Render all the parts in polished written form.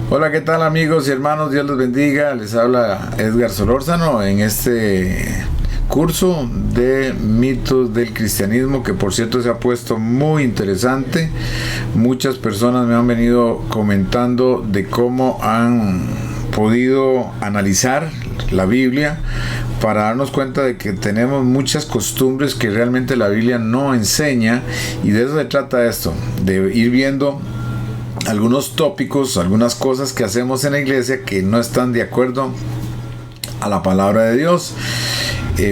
Hola, ¿qué tal amigos y hermanos? Dios los bendiga. Les habla Edgar Solórzano en este curso de mitos del cristianismo, que por cierto se ha puesto muy interesante. Muchas personas me han venido comentando de cómo han podido analizar la Biblia para darnos cuenta de que tenemos muchas costumbres que realmente la Biblia no enseña, y de eso se trata esto, de ir viendo algunos tópicos, algunas cosas que hacemos en la iglesia que no están de acuerdo a la palabra de Dios.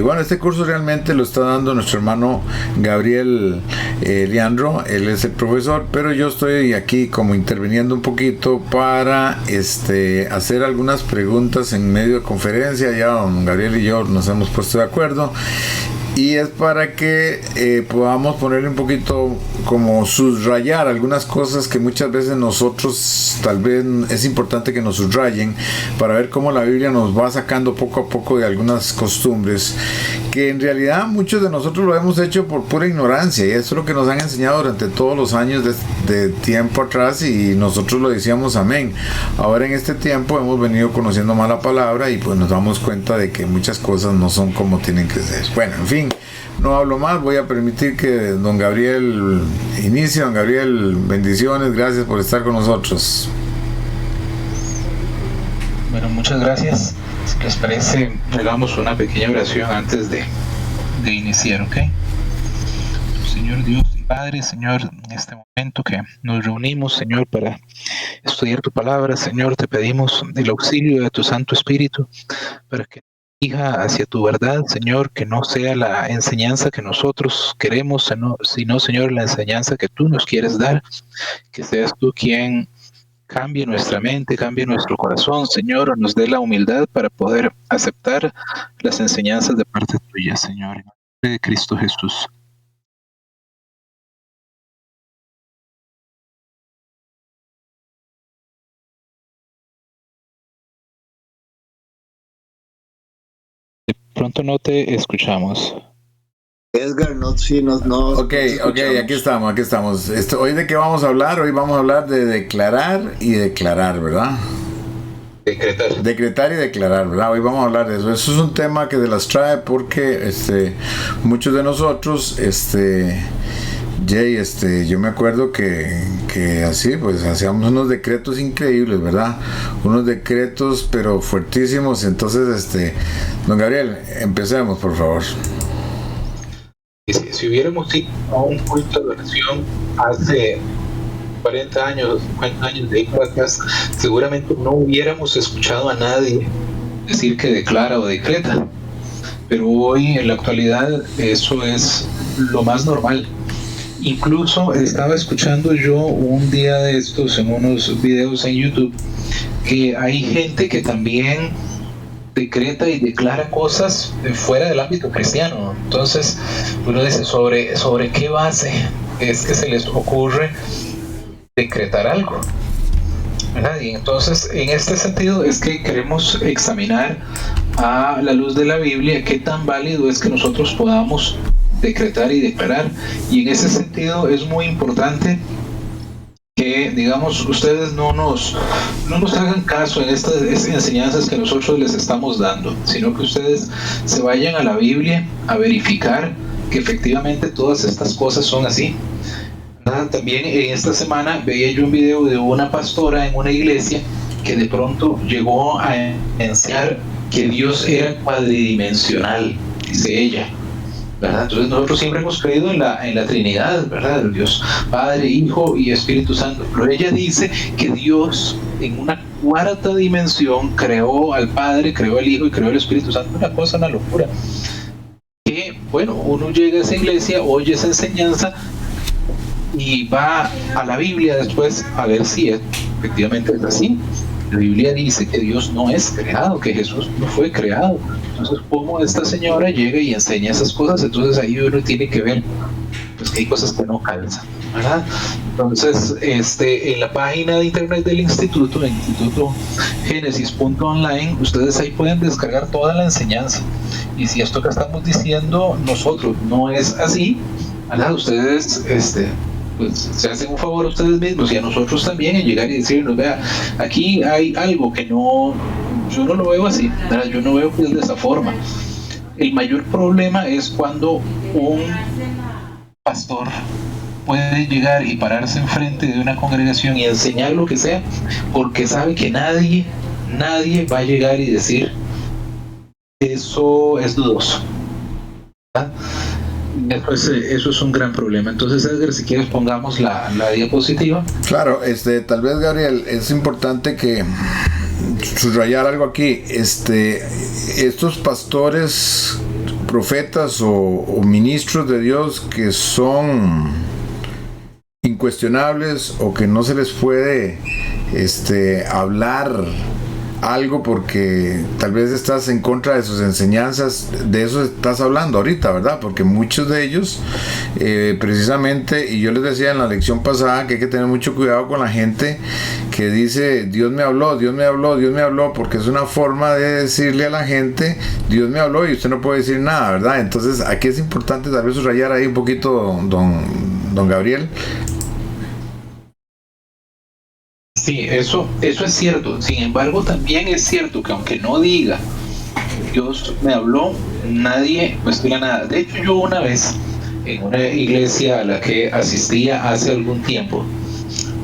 Bueno, este curso realmente lo está dando nuestro hermano Gabriel Leandro. Él es el profesor, pero yo estoy aquí como interviniendo un poquito para hacer algunas preguntas en medio de conferencia. Ya don Gabriel y yo nos hemos puesto de acuerdo, y es para que podamos ponerle un poquito, como subrayar algunas cosas que muchas veces nosotros tal vez es importante que nos subrayen, para ver cómo la Biblia nos va sacando poco a poco de algunas costumbres que en realidad muchos de nosotros lo hemos hecho por pura ignorancia, y eso es lo que nos han enseñado durante todos los años de tiempo atrás, y nosotros lo decíamos amén. Ahora en este tiempo hemos venido conociendo más la palabra, y pues nos damos cuenta de que muchas cosas no son como tienen que ser. Bueno, en fin, no hablo más, voy a permitir que don Gabriel inicie. Don Gabriel, bendiciones, gracias por estar con nosotros. Bueno, muchas gracias. Si les parece, hagamos una pequeña oración antes de iniciar, ¿ok? Señor Dios y Padre, Señor, en este momento que nos reunimos, Señor, para estudiar tu palabra, Señor, te pedimos el auxilio de tu Santo Espíritu para que dirija hacia tu verdad, Señor, que no sea la enseñanza que nosotros queremos, sino, Señor, la enseñanza que tú nos quieres dar, que seas tú quien cambie nuestra mente, cambie nuestro corazón, Señor, nos dé la humildad para poder aceptar las enseñanzas de parte tuya, Señor, en el nombre de Cristo Jesús. De pronto no te escuchamos. Edgar, no, sí, no. Ok, aquí estamos. Hoy de qué vamos a hablar. Hoy vamos a hablar de declarar y declarar, ¿verdad? Decretar y declarar, ¿verdad? Hoy vamos a hablar de eso. Eso es un tema que se las trae porque muchos de nosotros, yo me acuerdo que así, pues hacíamos unos decretos increíbles, ¿verdad? Unos decretos, pero fuertísimos. Entonces, don Gabriel, empecemos, por favor. Si hubiéramos ido a un culto de oración hace 40 años, 50 años de ahí para atrás, seguramente no hubiéramos escuchado a nadie decir que declara o decreta. Pero hoy, en la actualidad, eso es lo más normal. Incluso estaba escuchando yo un día de estos en unos videos en YouTube que hay gente que también decreta y declara cosas fuera del ámbito cristiano. Entonces uno dice, ¿sobre qué base es que se les ocurre decretar algo? ¿Verdad? Y entonces en este sentido es que queremos examinar a la luz de la Biblia qué tan válido es que nosotros podamos decretar y declarar. Y en ese sentido es muy importante que, digamos, ustedes no nos hagan caso en estas enseñanzas que nosotros les estamos dando, sino que ustedes se vayan a la Biblia a verificar que efectivamente todas estas cosas son así. También en esta semana veía yo un video de una pastora en una iglesia que de pronto llegó a enseñar que Dios era cuadridimensional, dice ella, ¿verdad? Entonces nosotros siempre hemos creído en la Trinidad, ¿verdad? Dios Padre, Hijo y Espíritu Santo. Pero ella dice que Dios en una cuarta dimensión creó al Padre, creó al Hijo y creó al Espíritu Santo. Una cosa, una locura. Que, bueno, uno llega a esa iglesia, oye esa enseñanza y va a la Biblia después a ver si efectivamente es así. La Biblia dice que Dios no es creado, que Jesús no fue creado. Entonces, ¿cómo esta señora llega y enseña esas cosas? Entonces ahí uno tiene que ver pues que hay cosas que no calzan, ¿verdad? Entonces, en la página de internet del instituto, el Instituto Génesis.online, ustedes ahí pueden descargar toda la enseñanza. Y si esto que estamos diciendo nosotros no es así, ¿verdad? Ustedes pues se hacen un favor a ustedes mismos y a nosotros también en llegar y decirnos, vea, aquí hay algo que no, yo no lo veo así, ¿verdad? Yo no veo que es de esa forma. El mayor problema es cuando un pastor puede llegar y pararse enfrente de una congregación y enseñar lo que sea, porque sabe que nadie va a llegar y decir eso es dudoso, ¿verdad? Eso es un gran problema. Entonces, Edgar, si quieres pongamos la diapositiva. Claro, tal vez, Gabriel, es importante que subrayar algo aquí. Estos pastores, profetas o ministros de Dios que son incuestionables o que no se les puede hablar algo porque tal vez estás en contra de sus enseñanzas, de eso estás hablando ahorita, ¿verdad? Porque muchos de ellos, precisamente, y yo les decía en la lección pasada que hay que tener mucho cuidado con la gente que dice, Dios me habló, Dios me habló, Dios me habló, porque es una forma de decirle a la gente, Dios me habló y usted no puede decir nada, ¿verdad? Entonces aquí es importante tal vez subrayar ahí un poquito, don Gabriel. Sí, eso es cierto. Sin embargo, también es cierto que aunque no diga Dios me habló, nadie cuestiona nada. De hecho, yo una vez en una iglesia a la que asistía hace algún tiempo,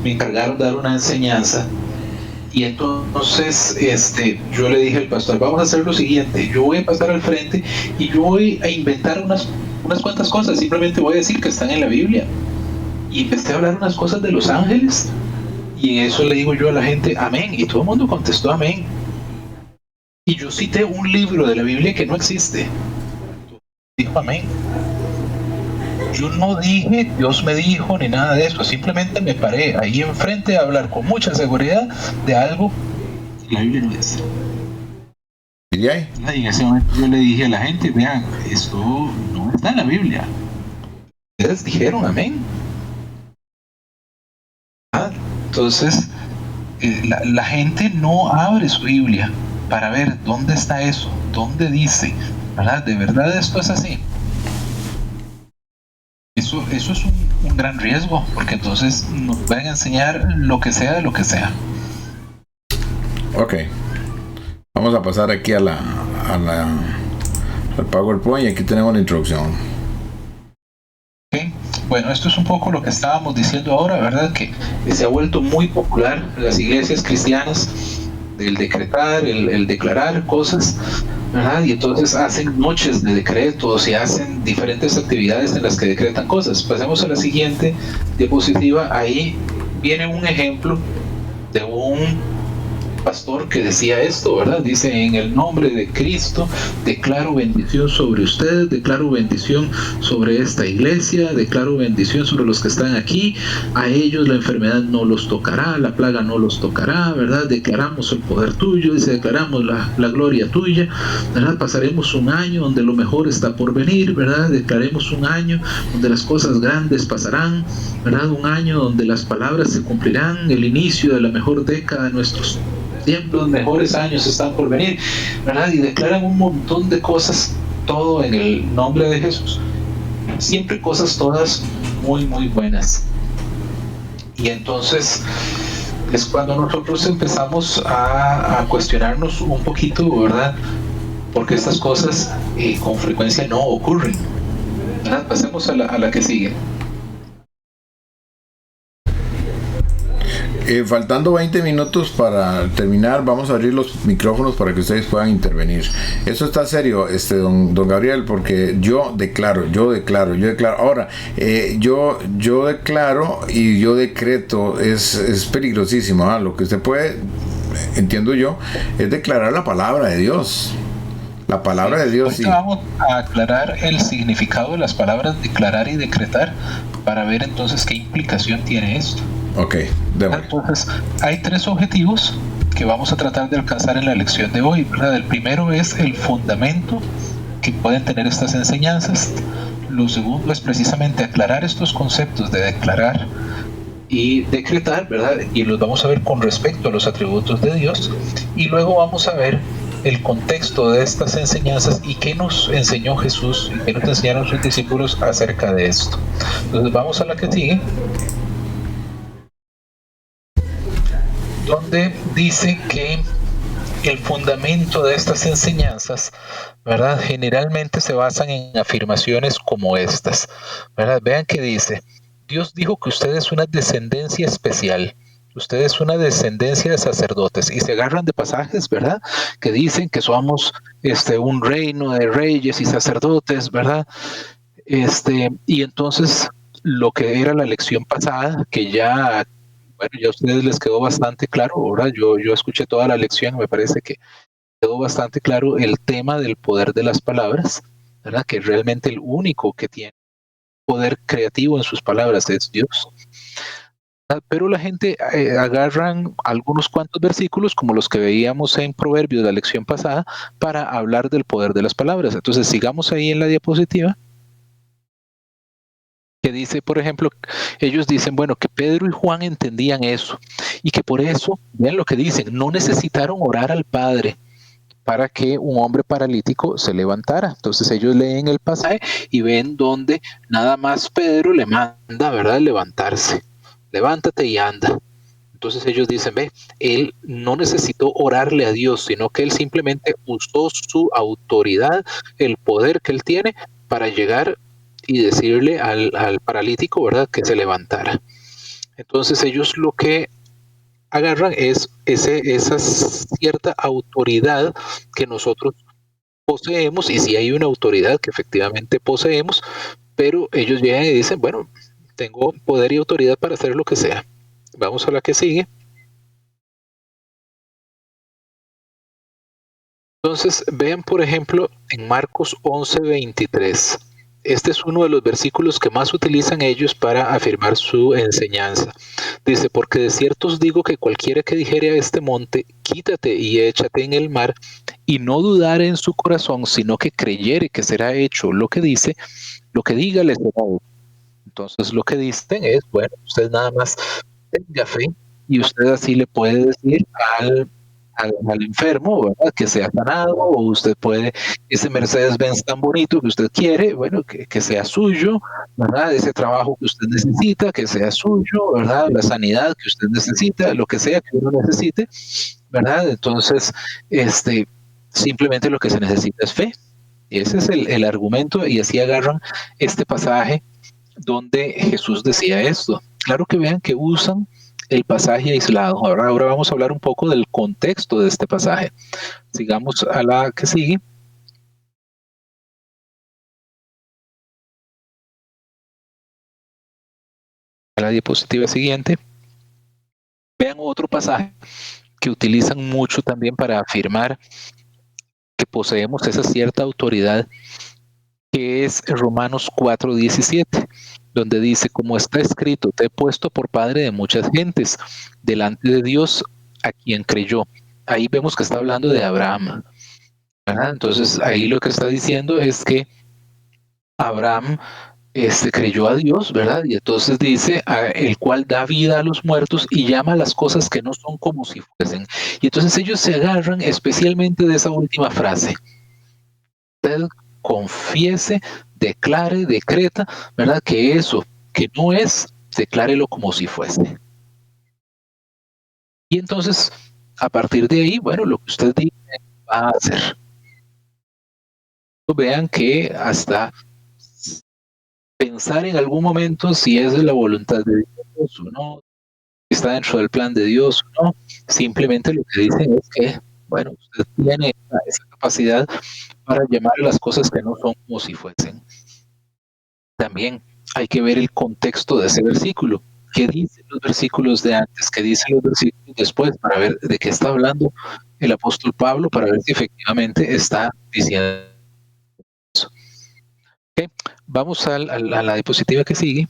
me encargaron de dar una enseñanza y entonces yo le dije al pastor, vamos a hacer lo siguiente, yo voy a pasar al frente y yo voy a inventar unas cuantas cosas, simplemente voy a decir que están en la Biblia. Y empecé a hablar unas cosas de los ángeles. Y en eso le digo yo a la gente, amén. Y todo el mundo contestó amén. Y yo cité un libro de la Biblia que no existe. Dijo amén. Yo no dije, Dios me dijo, ni nada de eso. Simplemente me paré ahí enfrente a hablar con mucha seguridad de algo que la Biblia no dice. ¿Y ahí? Y en ese momento yo le dije a la gente, vean, esto no está en la Biblia. Ustedes dijeron amén. Entonces, la gente no abre su Biblia para ver dónde está eso, dónde dice, ¿verdad? ¿De verdad esto es así? Eso es un gran riesgo, porque entonces nos pueden enseñar lo que sea de lo que sea. Ok. Vamos a pasar aquí al PowerPoint y aquí tenemos la introducción. Bueno, esto es un poco lo que estábamos diciendo ahora, ¿verdad? Que se ha vuelto muy popular en las iglesias cristianas el decretar, el declarar cosas, ¿verdad? Y entonces hacen noches de decretos y hacen diferentes actividades en las que decretan cosas. Pasemos a la siguiente diapositiva. Ahí viene un ejemplo de un pastor que decía esto, ¿verdad? Dice, en el nombre de Cristo declaro bendición sobre ustedes, declaro bendición sobre esta iglesia, declaro bendición sobre los que están aquí, a ellos la enfermedad no los tocará, la plaga no los tocará, ¿verdad? Declaramos el poder tuyo, dice, declaramos la gloria tuya, ¿verdad? Pasaremos un año donde lo mejor está por venir, ¿verdad? Declaremos un año donde las cosas grandes pasarán, ¿verdad? Un año donde las palabras se cumplirán, el inicio de la mejor década de nuestros tiempos, mejores años están por venir, ¿verdad? Y declaran un montón de cosas, todo en el nombre de Jesús. Siempre cosas todas muy, muy buenas. Y entonces es cuando nosotros empezamos a cuestionarnos un poquito, ¿verdad? Porque estas cosas con frecuencia no ocurren, ¿verdad? Pasemos a la que sigue. Faltando 20 minutos para terminar, vamos a abrir los micrófonos para que ustedes puedan intervenir. Eso está serio, don Gabriel, porque yo declaro. Ahora, yo declaro y yo decreto, es peligrosísimo, ¿eh? Lo que usted puede, entiendo yo, es declarar la palabra de Dios. La palabra de Dios. Sí. Vamos a aclarar el significado de las palabras declarar y decretar para ver entonces qué implicación tiene esto. Ok, entonces hay 3 objetivos que vamos a tratar de alcanzar en la lección de hoy, ¿verdad? El primero es el fundamento que pueden tener estas enseñanzas. Lo segundo es precisamente aclarar estos conceptos de declarar y decretar, ¿verdad? Y los vamos a ver con respecto a los atributos de Dios. Y luego vamos a ver el contexto de estas enseñanzas y qué nos enseñó Jesús y qué nos enseñaron sus discípulos acerca de esto. Entonces vamos a la que sigue, donde dice que el fundamento de estas enseñanzas, ¿verdad?, generalmente se basan en afirmaciones como estas, ¿verdad? Vean que dice: Dios dijo que usted es una descendencia especial, usted es una descendencia de sacerdotes, y se agarran de pasajes, ¿verdad?, que dicen que somos un reino de reyes y sacerdotes, ¿verdad? Y entonces lo que era la lección pasada, que ya, bueno, ya a ustedes les quedó bastante claro, ahora yo escuché toda la lección, me parece que quedó bastante claro el tema del poder de las palabras, ¿verdad? Que realmente el único que tiene poder creativo en sus palabras es Dios. Pero la gente agarran algunos cuantos versículos, como los que veíamos en Proverbios, la lección pasada, para hablar del poder de las palabras. Entonces sigamos ahí en la diapositiva, que dice, por ejemplo, ellos dicen, bueno, que Pedro y Juan entendían eso, y que por eso, vean lo que dicen, no necesitaron orar al Padre para que un hombre paralítico se levantara. Entonces ellos leen el pasaje y ven donde nada más Pedro le manda, ¿verdad?, levantarse. Levántate y anda. Entonces ellos dicen, ve, él no necesitó orarle a Dios, sino que él simplemente usó su autoridad, el poder que él tiene para llegar y decirle al paralítico, ¿verdad?, que se levantara. Entonces ellos lo que agarran es esa cierta autoridad que nosotros poseemos, y si hay una autoridad que efectivamente poseemos, pero ellos llegan y dicen, bueno, tengo poder y autoridad para hacer lo que sea. Vamos a la que sigue. Entonces, vean, por ejemplo, en Marcos 11:23. Este es uno de los versículos que más utilizan ellos para afirmar su enseñanza. Dice, porque de cierto os digo que cualquiera que dijere a este monte, quítate y échate en el mar, y no dudare en su corazón, sino que creyere que será hecho lo que dice, lo que diga le será hecho. Entonces lo que dicen es, bueno, usted nada más tenga fe y usted así le puede decir al enfermo, ¿verdad?, que sea sanado, o usted puede, ese Mercedes-Benz tan bonito que usted quiere, bueno, que sea suyo, ¿verdad?, ese trabajo que usted necesita, que sea suyo, ¿verdad?, la sanidad que usted necesita, lo que sea que uno necesite, ¿verdad? Entonces, simplemente lo que se necesita es fe. Ese es el argumento, y así agarran este pasaje donde Jesús decía esto. Claro que vean que usan el pasaje aislado. Ahora vamos a hablar un poco del contexto de este pasaje. Sigamos a la que sigue. A la diapositiva siguiente. Vean otro pasaje que utilizan mucho también para afirmar que poseemos esa cierta autoridad, que es Romanos 4:17, donde dice, como está escrito, te he puesto por padre de muchas gentes, delante de Dios a quien creyó. Ahí vemos que está hablando de Abraham, ¿verdad? Entonces ahí lo que está diciendo es que Abraham creyó a Dios, ¿verdad? Y entonces dice, el cual da vida a los muertos y llama a las cosas que no son como si fuesen. Y entonces ellos se agarran especialmente de esa última frase. Usted confiese, declare, decreta, ¿verdad?, que eso que no es, declárelo como si fuese. Y entonces, a partir de ahí, bueno, lo que usted dice va a hacer. Vean que hasta pensar en algún momento si es de la voluntad de Dios o no, si está dentro del plan de Dios o no, simplemente lo que dicen es que, bueno, usted tiene esa capacidad para llamar a las cosas que no son como si fuesen. También hay que ver el contexto de ese versículo. ¿Qué dicen los versículos de antes? ¿Qué dicen los versículos después? Para ver de qué está hablando el apóstol Pablo, para ver si efectivamente está diciendo eso. Okay. Vamos a la diapositiva que sigue.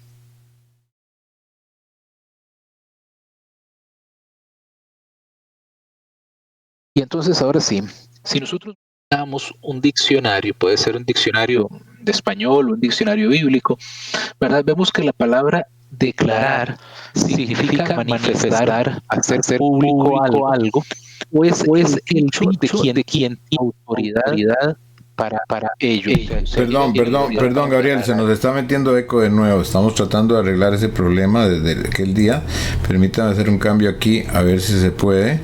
Y entonces ahora sí, si nosotros damos un diccionario, puede ser un diccionario de español o un diccionario bíblico, ¿verdad? Vemos que la palabra declarar significa manifestar, hacer público algo, o es el hecho de quien tiene autoridad para ello. Perdón, Gabriel, se nos está metiendo eco de nuevo. Estamos tratando de arreglar ese problema desde aquel día. Permítame hacer un cambio aquí, a ver si se puede.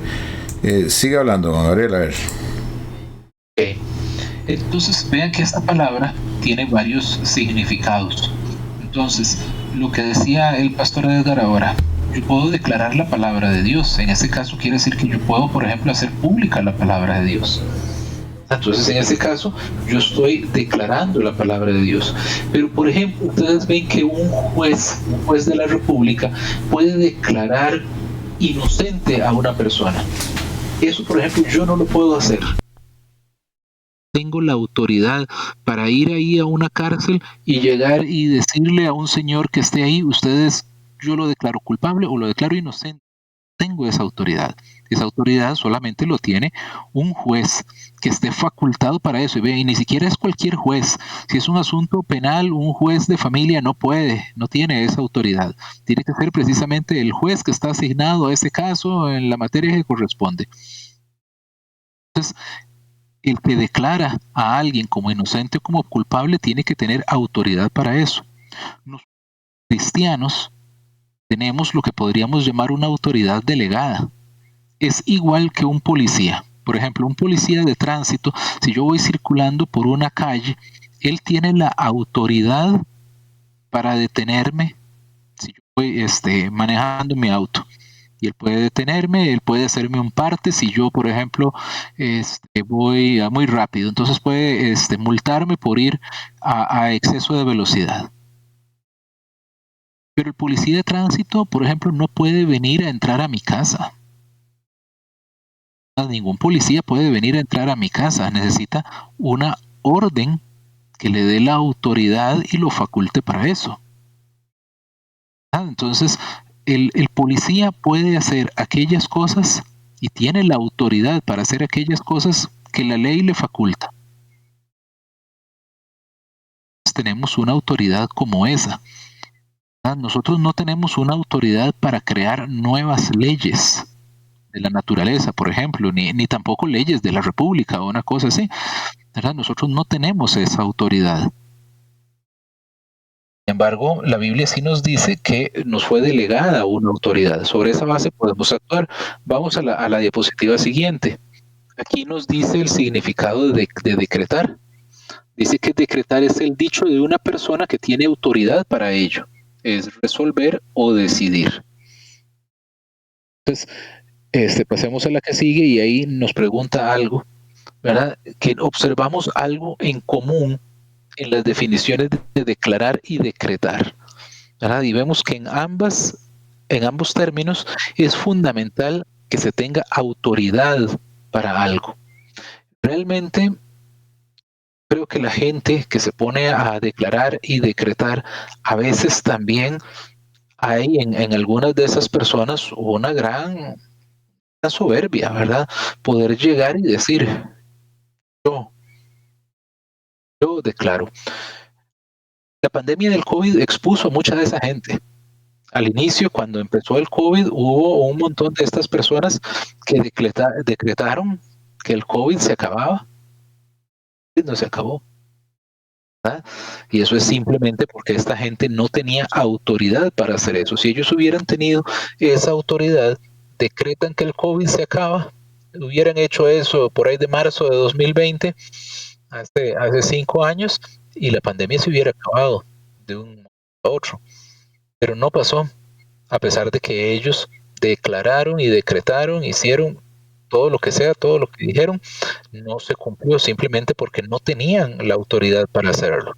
Sigue hablando, Gabriel, a ver. Okay. Entonces, vean que esta palabra tiene varios significados. Entonces, lo que decía el pastor Edgar ahora, yo puedo declarar la palabra de Dios. En ese caso quiere decir que yo puedo, por ejemplo, hacer pública la palabra de Dios. Entonces, en ese caso, yo estoy declarando la palabra de Dios. Pero, por ejemplo, ustedes ven que un juez de la República puede declarar inocente a una persona. Eso, por ejemplo, yo no lo puedo hacer. Tengo la autoridad para ir ahí a una cárcel y llegar y decirle a un señor que esté ahí, yo lo declaro culpable o lo declaro inocente. Tengo esa autoridad. Esa autoridad solamente lo tiene un juez que esté facultado para eso. Y ni siquiera es cualquier juez. Si es un asunto penal, un juez de familia no tiene esa autoridad. Tiene que ser precisamente el juez que está asignado a ese caso en la materia que corresponde. Entonces, el que declara a alguien como inocente o como culpable tiene que tener autoridad para eso. Los cristianos tenemos lo que podríamos llamar una autoridad delegada. Es igual que un policía. Por ejemplo, un policía de tránsito, si yo voy circulando por una calle, él tiene la autoridad para detenerme si yo voy manejando mi auto. Y él puede detenerme, él puede hacerme un parte si yo, por ejemplo, voy muy rápido. Entonces puede multarme por ir a exceso de velocidad. Pero el policía de tránsito, por ejemplo, no puede venir a entrar a mi casa. Ningún policía puede venir a entrar a mi casa. Necesita una orden que le dé la autoridad y lo faculte para eso. Entonces, el policía puede hacer aquellas cosas y tiene la autoridad para hacer aquellas cosas que la ley le faculta. Tenemos una autoridad como esa. Nosotros no tenemos una autoridad para crear nuevas leyes de la naturaleza, por ejemplo, ni tampoco leyes de la República o una cosa así. ¿Verdad? Nosotros no tenemos esa autoridad. Sin embargo, la Biblia sí nos dice que nos fue delegada una autoridad. Sobre esa base podemos actuar. Vamos a la diapositiva siguiente. Aquí nos dice el significado de decretar. Dice que decretar es el dicho de una persona que tiene autoridad para ello. Es resolver o decidir. Entonces, pasemos a la que sigue y ahí nos pregunta algo, ¿verdad? Que observamos algo en común en las definiciones de declarar y decretar, ¿verdad? Y vemos que en ambos términos es fundamental que se tenga autoridad para algo. Realmente creo que la gente que se pone a declarar y decretar, a veces también hay en algunas de esas personas una gran soberbia, ¿verdad? Poder llegar y decir, yo declaro. La pandemia del COVID expuso a mucha de esa gente. Al inicio, cuando empezó el COVID, hubo un montón de estas personas que decretaron que el COVID se acababa. No se acabó. ¿Verdad? Y eso es simplemente porque esta gente no tenía autoridad para hacer eso. Si ellos hubieran tenido esa autoridad, decretan que el COVID se acaba, hubieran hecho eso por ahí de marzo de 2020, hace 5 años, y la pandemia se hubiera acabado de un momento a otro. Pero no pasó, a pesar de que ellos declararon y decretaron, hicieron todo lo que sea, todo lo que dijeron, no se cumplió simplemente porque no tenían la autoridad para hacerlo.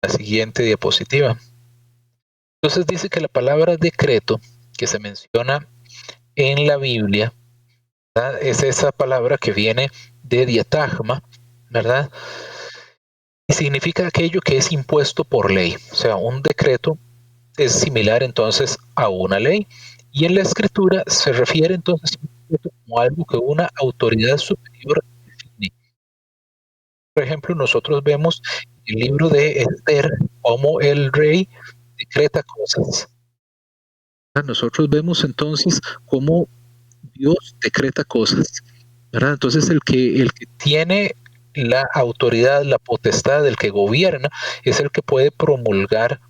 La siguiente diapositiva. Entonces dice que la palabra decreto que se menciona en la Biblia, ¿verdad? Es esa palabra que viene de diatagma, ¿verdad? Y significa aquello que es impuesto por ley. O sea, un decreto es similar entonces a una ley. Y en la escritura se refiere entonces como algo que una autoridad superior define. Por ejemplo, nosotros vemos en el libro de Esther cómo el rey decreta cosas. Nosotros vemos entonces cómo Dios decreta cosas, ¿verdad? Entonces el que tiene la autoridad, la potestad, el que gobierna, es el que puede promulgar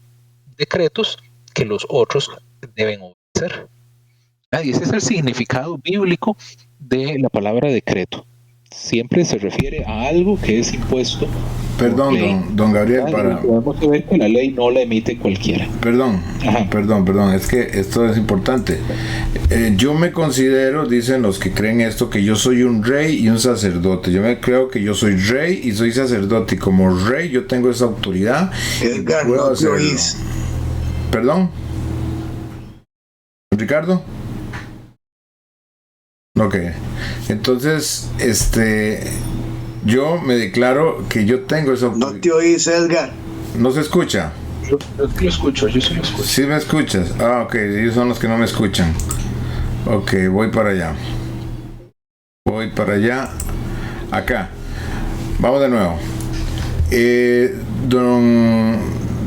decretos que los otros deben obedecer. Y ese es el significado bíblico de la palabra decreto. Siempre se refiere a algo que es impuesto. Perdón, don Gabriel, para... Podemos ver que la ley no la emite cualquiera. Perdón, es que esto es importante. Yo me considero, dicen los que creen esto, que yo soy un rey y un sacerdote. Yo me creo que yo soy rey y soy sacerdote, y como rey yo tengo esa autoridad. Edgar, puedo no te hacerlo. oís. ¿Perdón? ¿Ricardo? Ok, entonces, yo me declaro que yo tengo esa autoridad. No te oís, Edgar. ¿No se escucha? Yo lo escucho, yo sí lo escucho. ¿Sí me escuchas? Ah, ok, ellos son los que no me escuchan. Ok, voy para allá. Acá. Vamos de nuevo.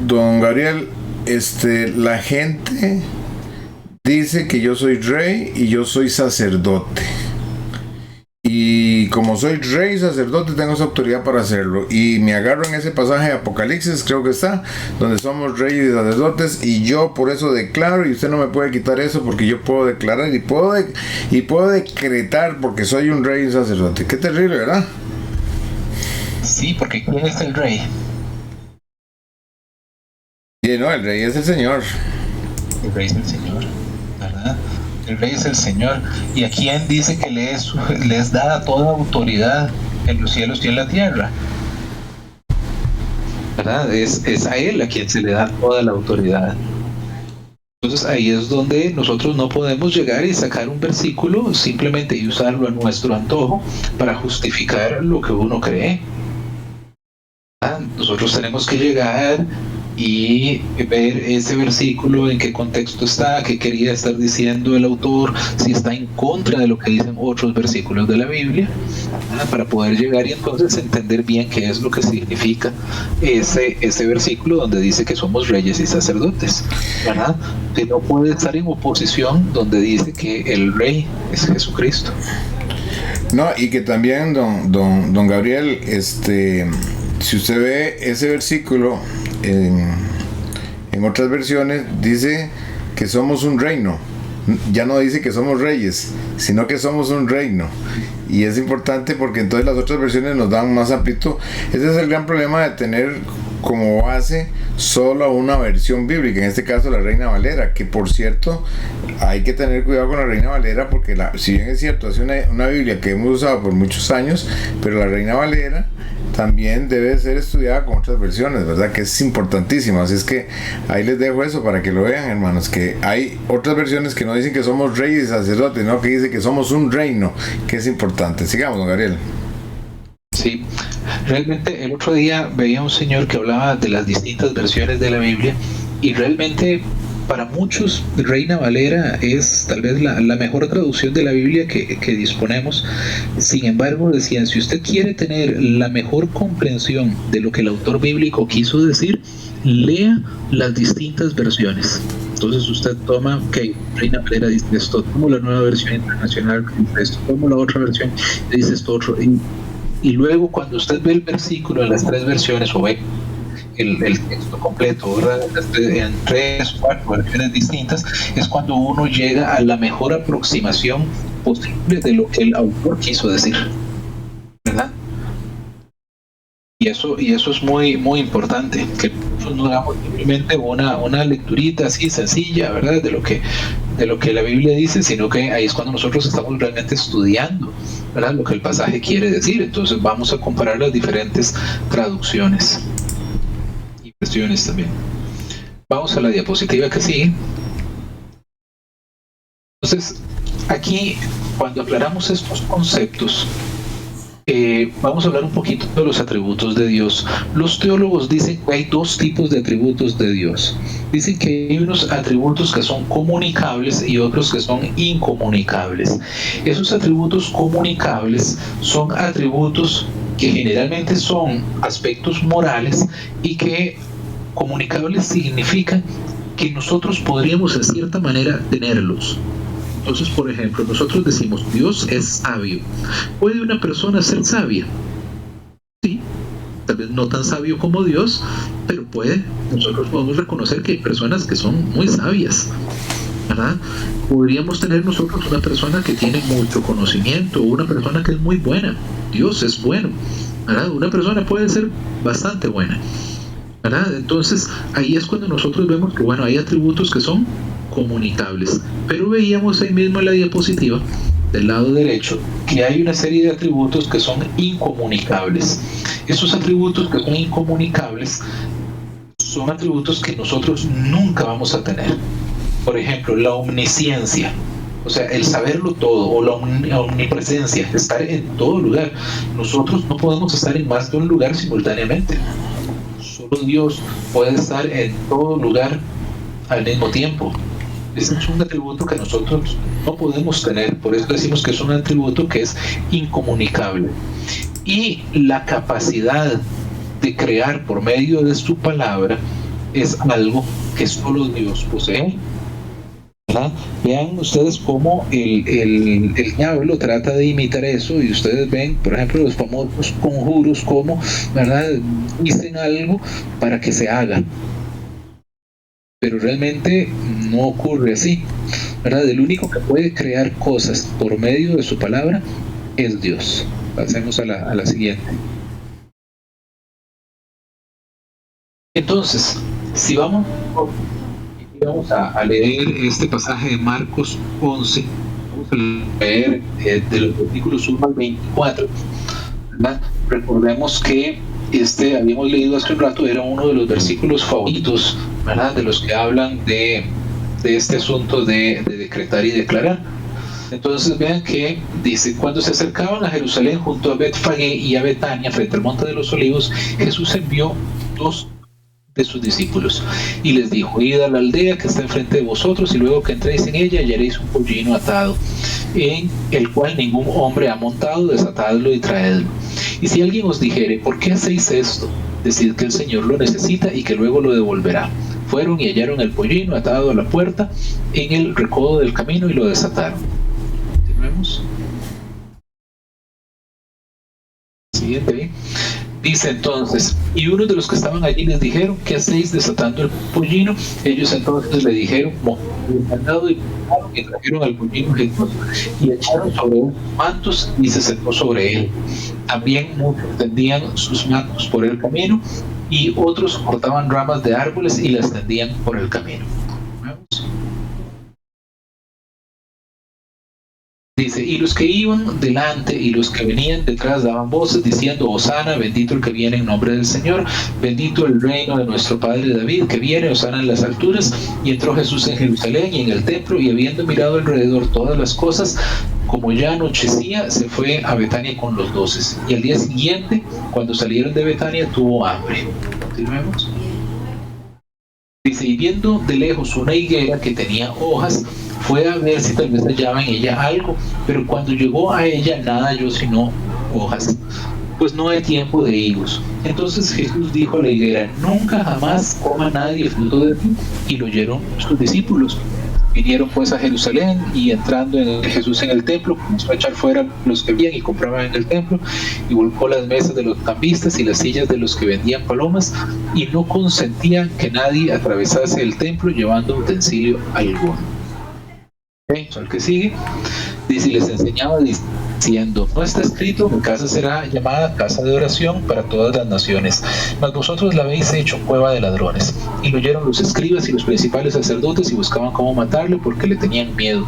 Don Gabriel, la gente dice que yo soy rey y yo soy sacerdote. Y como soy rey y sacerdote, tengo esa autoridad para hacerlo. Y me agarro en ese pasaje de Apocalipsis, creo que está, donde somos reyes y sacerdotes. Y yo por eso declaro, y usted no me puede quitar eso, porque yo puedo declarar y puedo decretar, porque soy un rey y un sacerdote. Qué terrible, ¿verdad? Sí, porque ¿quién es el rey? Y no, el rey es el Señor. El rey es el Señor, ¿verdad? El rey es el Señor. ¿Y a quién dice que le es dada toda autoridad en los cielos y en la tierra? ¿Verdad? Es a Él a quien se le da toda la autoridad. Entonces ahí es donde nosotros no podemos llegar y sacar un versículo simplemente y usarlo a nuestro antojo para justificar lo que uno cree. ¿Verdad? Nosotros tenemos que llegar y ver ese versículo, en qué contexto está, qué quería estar diciendo el autor, si está en contra de lo que dicen otros versículos de la Biblia, para poder llegar y entonces entender bien qué es lo que significa ese versículo donde dice que somos reyes y sacerdotes, ¿verdad? Que no puede estar en oposición donde dice que el rey es Jesucristo. No, y que también, don Gabriel, si usted ve ese versículo en otras versiones, dice que somos un reino. Ya no dice que somos reyes, sino que somos un reino. Y es importante porque entonces las otras versiones nos dan más amplitud. Ese es el gran problema de tener como base solo una versión bíblica, en este caso la Reina Valera, que por cierto hay que tener cuidado con la Reina Valera, porque si bien es cierto, es una Biblia que hemos usado por muchos años, pero la Reina Valera también debe ser estudiada con otras versiones, ¿verdad? Que es importantísimo. Así es que ahí les dejo eso para que lo vean, hermanos, que hay otras versiones que no dicen que somos reyes y sacerdotes, no, que dice que somos un reino, que es importante. Sigamos, don Gabriel. Sí, realmente el otro día veía a un señor que hablaba de las distintas versiones de la Biblia, y realmente para muchos Reina Valera es tal vez la mejor traducción de la Biblia que disponemos. Sin embargo, decían, si usted quiere tener la mejor comprensión de lo que el autor bíblico quiso decir, lea las distintas versiones. Entonces usted toma, Reina Valera dice esto, tomo la nueva versión internacional, dice esto, tomo la otra versión, dice esto otro, y luego cuando usted ve el versículo en las tres versiones, o ve el texto completo, ¿verdad? En 3 o 4 versiones distintas, es cuando uno llega a la mejor aproximación posible de lo que el autor quiso decir, ¿verdad? Y eso es muy, muy importante, que no hagamos simplemente una lecturita así sencilla, ¿verdad? De lo que la Biblia dice, sino que ahí es cuando nosotros estamos realmente estudiando, ¿verdad? Lo que el pasaje quiere decir. Entonces vamos a comparar las diferentes traducciones y versiones también. Vamos a la diapositiva que sigue. Entonces, aquí, cuando aclaramos estos conceptos, vamos a hablar un poquito de los atributos de Dios. Los teólogos dicen que hay dos tipos de atributos de Dios. Dicen que hay unos atributos que son comunicables y otros que son incomunicables. Esos atributos comunicables son atributos que generalmente son aspectos morales, y que comunicables significa que nosotros podríamos en cierta manera tenerlos. Entonces, por ejemplo, nosotros decimos, Dios es sabio. ¿Puede una persona ser sabia? Sí, tal vez no tan sabio como Dios, pero puede. Nosotros podemos reconocer que hay personas que son muy sabias, ¿verdad? Podríamos tener nosotros una persona que tiene mucho conocimiento, o una persona que es muy buena. Dios es bueno, ¿verdad? Una persona puede ser bastante buena, ¿verdad? Entonces, ahí es cuando nosotros vemos que, bueno, hay atributos que son comunicables. Pero veíamos ahí mismo en la diapositiva, del lado derecho, que hay una serie de atributos que son incomunicables. Esos atributos que son incomunicables son atributos que nosotros nunca vamos a tener. Por ejemplo, la omnisciencia, o sea, el saberlo todo, o la omnipresencia, estar en todo lugar. Nosotros no podemos estar en más de un lugar simultáneamente. Solo Dios puede estar en todo lugar al mismo tiempo. Ese es un atributo que nosotros no podemos tener, por eso decimos que es un atributo que es incomunicable. Y la capacidad de crear por medio de su palabra es algo que solo Dios posee, ¿verdad? Vean ustedes cómo el diablo trata de imitar eso, y ustedes ven, por ejemplo, los famosos conjuros, como, ¿verdad?, dicen algo para que se haga, pero realmente no ocurre así, ¿verdad? El único que puede crear cosas por medio de su palabra es Dios. Pasemos a la siguiente. Entonces, si vamos a leer este pasaje de Marcos 11, vamos a leer de los versículos 1 al 24, ¿verdad? Recordemos que habíamos leído hace un rato, era uno de los versículos favoritos, ¿verdad?, de los que hablan de este asunto de decretar y declarar. Entonces vean que dice: cuando se acercaban a Jerusalén junto a Betfagé y a Betania frente al monte de los Olivos, Jesús envió 2 de sus discípulos y les dijo: id a la aldea que está enfrente de vosotros, y luego que entréis en ella hallaréis un pollino atado, en el cual ningún hombre ha montado, desatadlo y traedlo. Y si alguien os dijere: ¿por qué hacéis esto?, decid que el Señor lo necesita y que luego lo devolverá. Fueron y hallaron el pollino atado a la puerta en el recodo del camino y lo desataron. Continuemos. Siguiente. Dice entonces: y unos de los que estaban allí les dijeron: ¿qué hacéis desatando el pollino? Ellos entonces le dijeron: y trajeron al pollino Jesús y echaron sobre él mantos y se sentó sobre él. También muchos tendían sus mantos por el camino, y otros cortaban ramas de árboles y las tendían por el camino. ¿Vamos? Dice: y los que iban delante y los que venían detrás daban voces diciendo: Hosana, bendito el que viene en nombre del Señor, bendito el reino de nuestro padre David que viene, Hosana en las alturas. Y entró Jesús en Jerusalén y en el templo, y habiendo mirado alrededor todas las cosas, como ya anochecía, se fue a Betania con los 12. Y al día siguiente, cuando salieron de Betania, tuvo hambre. Continuemos. Dice: y viendo de lejos una higuera que tenía hojas, fue a ver si tal vez hallaba en ella algo, pero cuando llegó a ella nada halló sino hojas, pues no hay tiempo de higos. Entonces Jesús dijo a la higuera: nunca jamás coma nadie fruto de ti. Y lo oyeron sus discípulos. Vinieron pues a Jerusalén, y entrando Jesús en el templo, comenzó a echar fuera los que vendían y compraban en el templo, y volcó las mesas de los cambistas y las sillas de los que vendían palomas, y no consentían que nadie atravesase el templo llevando utensilio alguno. El que sigue dice: y les enseñaba diciendo: no está escrito, mi casa será llamada casa de oración para todas las naciones, mas vosotros la habéis hecho cueva de ladrones. Y lo oyeron los escribas y los principales sacerdotes, y buscaban cómo matarle, porque le tenían miedo,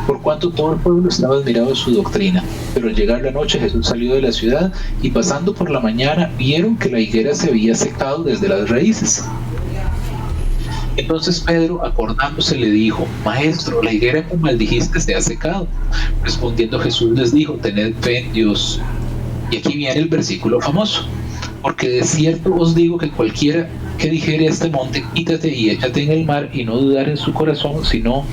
por cuanto todo el pueblo estaba admirado de su doctrina. Pero al llegar la noche, Jesús salió de la ciudad, y pasando por la mañana vieron que la higuera se había secado desde las raíces. Entonces Pedro, acordándose, le dijo: Maestro, la higuera que maldijiste se ha secado. Respondiendo Jesús les dijo: tened fe en Dios. Y aquí viene el versículo famoso: porque de cierto os digo que cualquiera que dijere a este monte: quítate y échate en el mar, y no dudar en su corazón, sino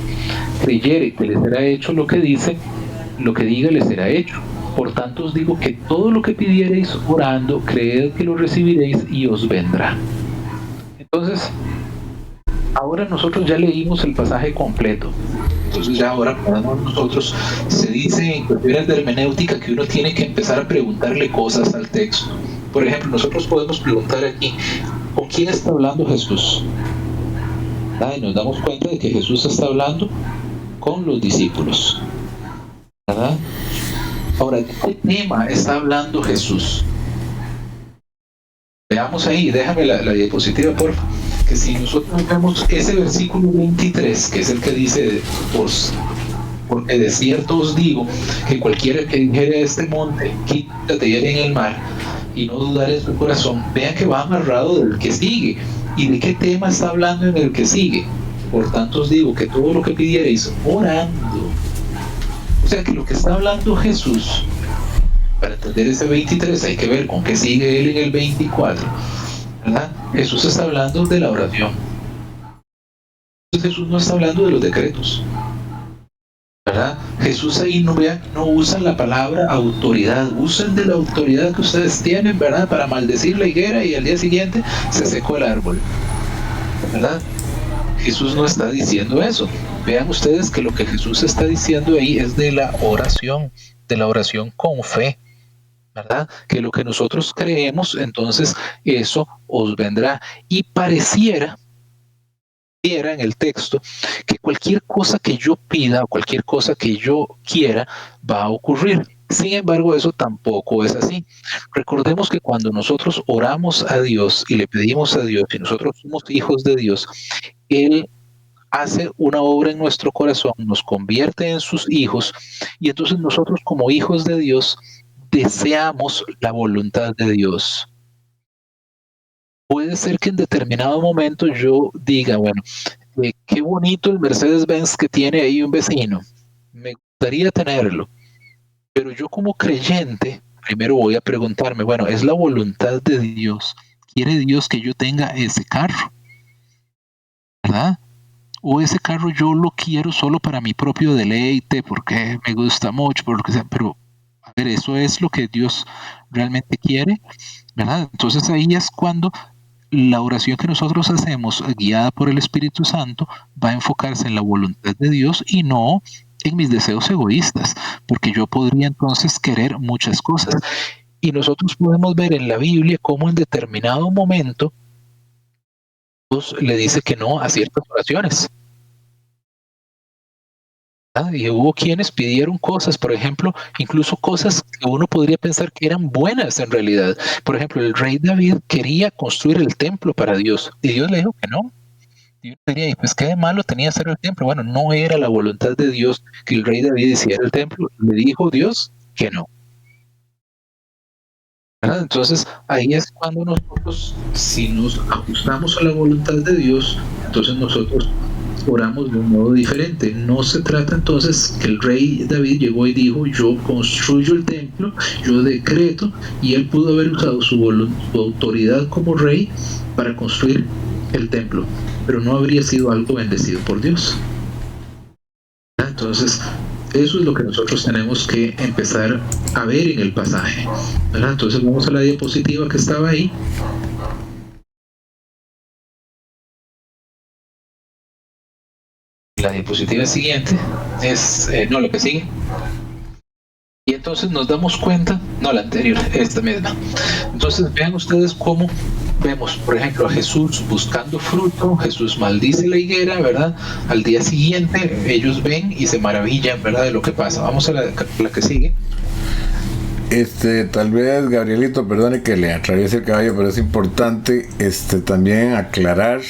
creyere que le será hecho lo que diga le será hecho. Por tanto os digo que todo lo que pidiereis orando, creed que lo recibiréis y os vendrá. Entonces, ahora nosotros ya leímos el pasaje completo. Entonces ya ahora podemos nosotros, se dice en cuestiones de hermenéutica que uno tiene que empezar a preguntarle cosas al texto. Por ejemplo, nosotros podemos preguntar aquí, ¿con quién está hablando Jesús? Y nos damos cuenta de que Jesús está hablando con los discípulos, ¿verdad? Ahora, ¿de qué tema está hablando Jesús? Veamos ahí, déjame la diapositiva, por favor. Que si nosotros vemos ese versículo 23, que es el que dice, pues, porque de cierto os digo, que cualquiera que dijere a este monte, quítate y eres en el mar, y no dudar en su corazón, vean que va amarrado del que sigue. ¿Y de qué tema está hablando en el que sigue? Por tanto os digo que todo lo que pidiereis orando. O sea que lo que está hablando Jesús, para entender ese 23 hay que ver con qué sigue él en el 24, ¿verdad? Jesús está hablando de la oración. Jesús no está hablando de los decretos, ¿verdad? Jesús ahí no usa la palabra autoridad, usen de la autoridad que ustedes tienen, ¿verdad? Para maldecir la higuera y al día siguiente se secó el árbol, ¿verdad? Jesús no está diciendo eso. Vean ustedes que lo que Jesús está diciendo ahí es de la oración con fe, ¿verdad? Que lo que nosotros creemos, entonces eso os vendrá. Y pareciera en el texto que cualquier cosa que yo pida o cualquier cosa que yo quiera va a ocurrir. Sin embargo, eso tampoco es así. Recordemos que cuando nosotros oramos a Dios y le pedimos a Dios y nosotros somos hijos de Dios, Él hace una obra en nuestro corazón, nos convierte en sus hijos y entonces nosotros como hijos de Dios deseamos la voluntad de Dios. Puede ser que en determinado momento yo diga, bueno, qué bonito el Mercedes-Benz que tiene ahí un vecino, me gustaría tenerlo, pero yo como creyente primero voy a preguntarme, bueno, ¿es la voluntad de Dios? ¿Quiere Dios que yo tenga ese carro? ¿Verdad? O ese carro yo lo quiero solo para mi propio deleite, porque me gusta mucho, por lo que sea, pero a ver, ¿eso es lo que Dios realmente quiere? ¿Verdad? Entonces ahí es cuando la oración que nosotros hacemos, guiada por el Espíritu Santo, va a enfocarse en la voluntad de Dios y no en mis deseos egoístas, porque yo podría entonces querer muchas cosas. Y nosotros podemos ver en la Biblia cómo en determinado momento Dios le dice que no a ciertas oraciones. Y hubo quienes pidieron cosas, por ejemplo, incluso cosas que uno podría pensar que eran buenas en realidad. Por ejemplo, el rey David quería construir el templo para Dios y Dios le dijo que no. Dios diría, pues qué de malo tenía hacer el templo. Bueno, no era la voluntad de Dios que el rey David hiciera el templo. Le dijo Dios que no. ¿Verdad? Entonces ahí es cuando nosotros, si nos ajustamos a la voluntad de Dios, entonces nosotros oramos de un modo diferente. No se trata entonces que el rey David llegó y dijo, yo construyo el templo, yo decreto, y él pudo haber usado su autoridad como rey para construir el templo, pero no habría sido algo bendecido por Dios. Entonces eso es lo que nosotros tenemos que empezar a ver en el pasaje, ¿verdad? Entonces vamos a la diapositiva que estaba ahí. La diapositiva siguiente es, no, lo que sigue. Y entonces nos damos cuenta, no, la anterior, esta misma. Entonces vean ustedes cómo vemos, por ejemplo, a Jesús buscando fruto, Jesús maldice la higuera, ¿verdad? Al día siguiente ellos ven y se maravillan, ¿verdad? De lo que pasa. Vamos a la que sigue. Tal vez, Gabrielito, perdone que le atraviese el caballo, pero es importante también aclarar,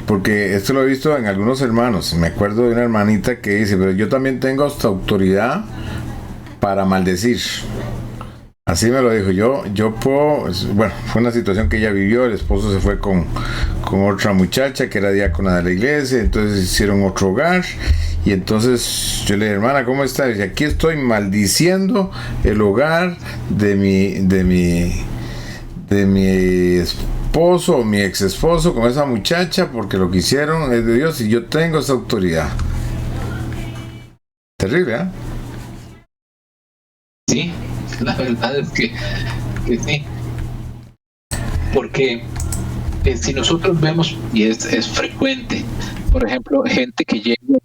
porque esto lo he visto en algunos hermanos. Me acuerdo de una hermanita que dice, pero yo también tengo hasta autoridad para maldecir. Así me lo dijo. Yo puedo, bueno, fue una situación que ella vivió. El esposo se fue con otra muchacha que era diácona de la iglesia, entonces hicieron otro hogar, y entonces yo le dije, hermana, ¿cómo está? Y dice, aquí estoy maldiciendo el hogar de mi esposo o mi ex esposo con esa muchacha, porque lo que hicieron es de Dios y yo tengo esa autoridad. Terrible, ¿eh? Sí, la verdad es que sí, porque Si nosotros vemos, y es frecuente, por ejemplo, gente que llega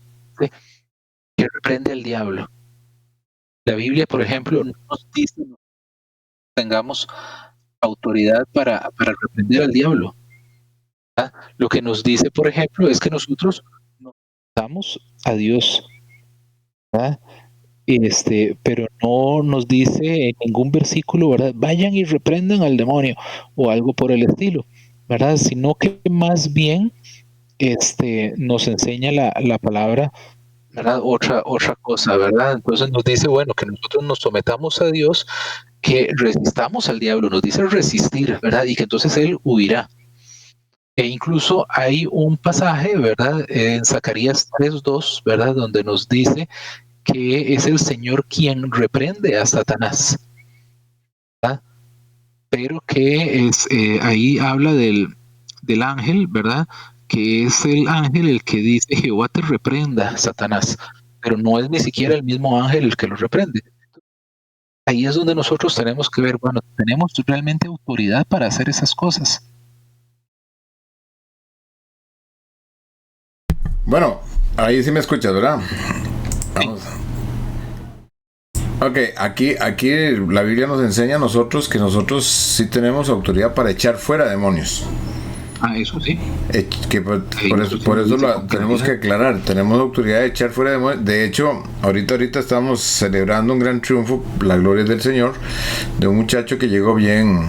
que reprende al diablo. La Biblia, por ejemplo, no nos dice que tengamos autoridad para reprender al diablo. ¿Verdad? Lo que nos dice, por ejemplo, es que nosotros nos damos a Dios, ¿verdad? Pero no nos dice en ningún versículo, ¿verdad? Vayan y reprendan al demonio o algo por el estilo, ¿verdad? Sino que más bien nos enseña la palabra, ¿verdad? Otra cosa, ¿verdad? Entonces nos dice, bueno, que nosotros nos sometamos a Dios, que resistamos al diablo, nos dice resistir, ¿verdad? Y que entonces él huirá. E incluso hay un pasaje, ¿verdad? En Zacarías 3:2, ¿verdad? Donde nos dice que es el Señor quien reprende a Satanás, ¿verdad? Pero que ahí habla del ángel, ¿verdad? Que es el ángel el que dice, Jehová te reprenda, Satanás, pero no es ni siquiera el mismo ángel el que lo reprende. Ahí es donde nosotros tenemos que ver, bueno, ¿tenemos realmente autoridad para hacer esas cosas? Bueno, ahí sí me escuchas, ¿verdad? Vamos. Ok, aquí la Biblia nos enseña a nosotros que nosotros sí tenemos autoridad para echar fuera demonios. Eso sí. Por eso lo tenemos que aclarar. Tenemos autoridad de echar fuera demonios. De hecho, ahorita estamos celebrando un gran triunfo, la gloria del Señor, de un muchacho que llegó bien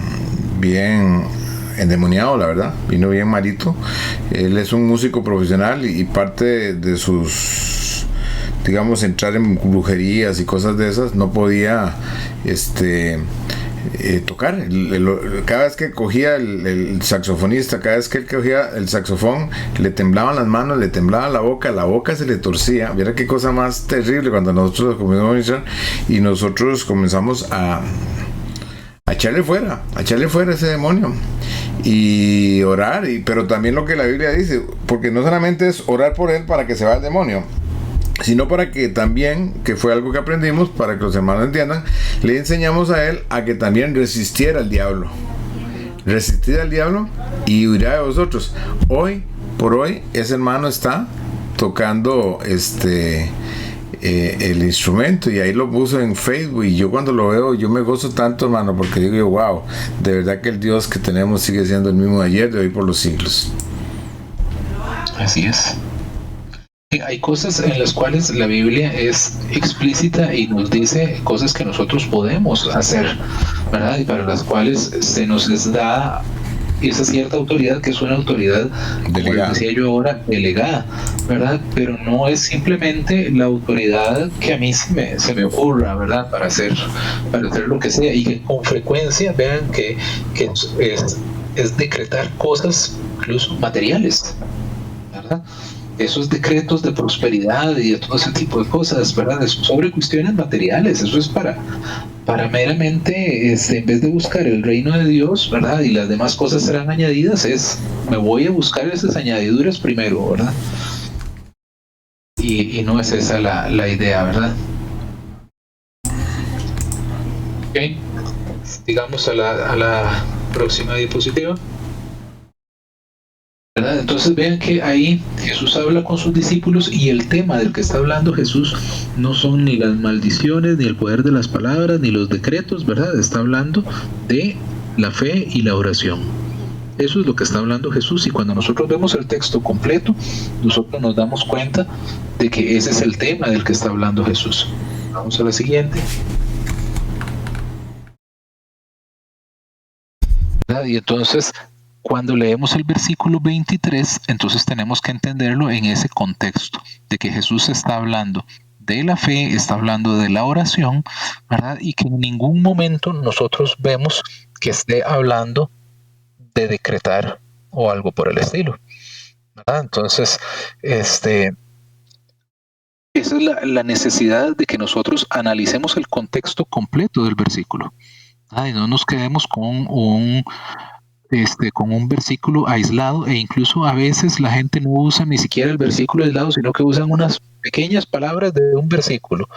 endemoniado, la verdad. Vino bien malito. Él es un músico profesional y parte de sus, digamos, entrar en brujerías y cosas de esas, no podía tocar. Cada vez que cogía el saxofonista, cada vez que él cogía el saxofón, le temblaban las manos, le temblaba la boca se le torcía. Mira qué cosa más terrible cuando nosotros comenzamos a iniciar y nosotros comenzamos a echarle fuera ese demonio y orar, pero también lo que la Biblia dice, porque no solamente es orar por él para que se vaya el demonio, sino para que también, que fue algo que aprendimos, para que los hermanos entiendan, le enseñamos a él a que también resistiera al diablo. Resistir al diablo y huirá de vosotros. Hoy por hoy, ese hermano está tocando el instrumento y ahí lo puso en Facebook y yo cuando lo veo, yo me gozo tanto, hermano, porque digo yo, wow, de verdad que el Dios que tenemos sigue siendo el mismo de ayer, de hoy por los siglos. Así es. Hay cosas en las cuales la Biblia es explícita y nos dice cosas que nosotros podemos hacer, ¿verdad? Y para las cuales se nos es dada esa cierta autoridad, que es una autoridad, como les decía yo ahora, delegada, ¿verdad? Pero no es simplemente la autoridad que a mí se me ocurra, ¿verdad? Para hacer lo que sea, y que con frecuencia vean que es decretar cosas incluso materiales, ¿verdad? Esos decretos de prosperidad y de todo ese tipo de cosas, ¿verdad? Es sobre cuestiones materiales, eso es para meramente, en vez de buscar el reino de Dios, ¿verdad? Y las demás cosas serán añadidas, me voy a buscar esas añadiduras primero, ¿verdad? Y no es esa la idea, ¿verdad? Ok, digamos a la próxima diapositiva. ¿Verdad? Entonces vean que ahí Jesús habla con sus discípulos y el tema del que está hablando Jesús no son ni las maldiciones, ni el poder de las palabras, ni los decretos, ¿verdad? Está hablando de la fe y la oración. Eso es lo que está hablando Jesús, y cuando nosotros vemos el texto completo, nosotros nos damos cuenta de que ese es el tema del que está hablando Jesús. Vamos a la siguiente. ¿Verdad? Y entonces, cuando leemos el versículo 23, entonces tenemos que entenderlo en ese contexto, de que Jesús está hablando de la fe, está hablando de la oración, ¿verdad? Y que en ningún momento nosotros vemos que esté hablando de decretar o algo por el estilo, ¿verdad? Entonces, esa es la necesidad de que nosotros analicemos el contexto completo del versículo, ¿verdad? Y no nos quedemos con un versículo aislado, e incluso a veces la gente no usa ni siquiera el versículo aislado, sino que usan unas pequeñas palabras de un versículo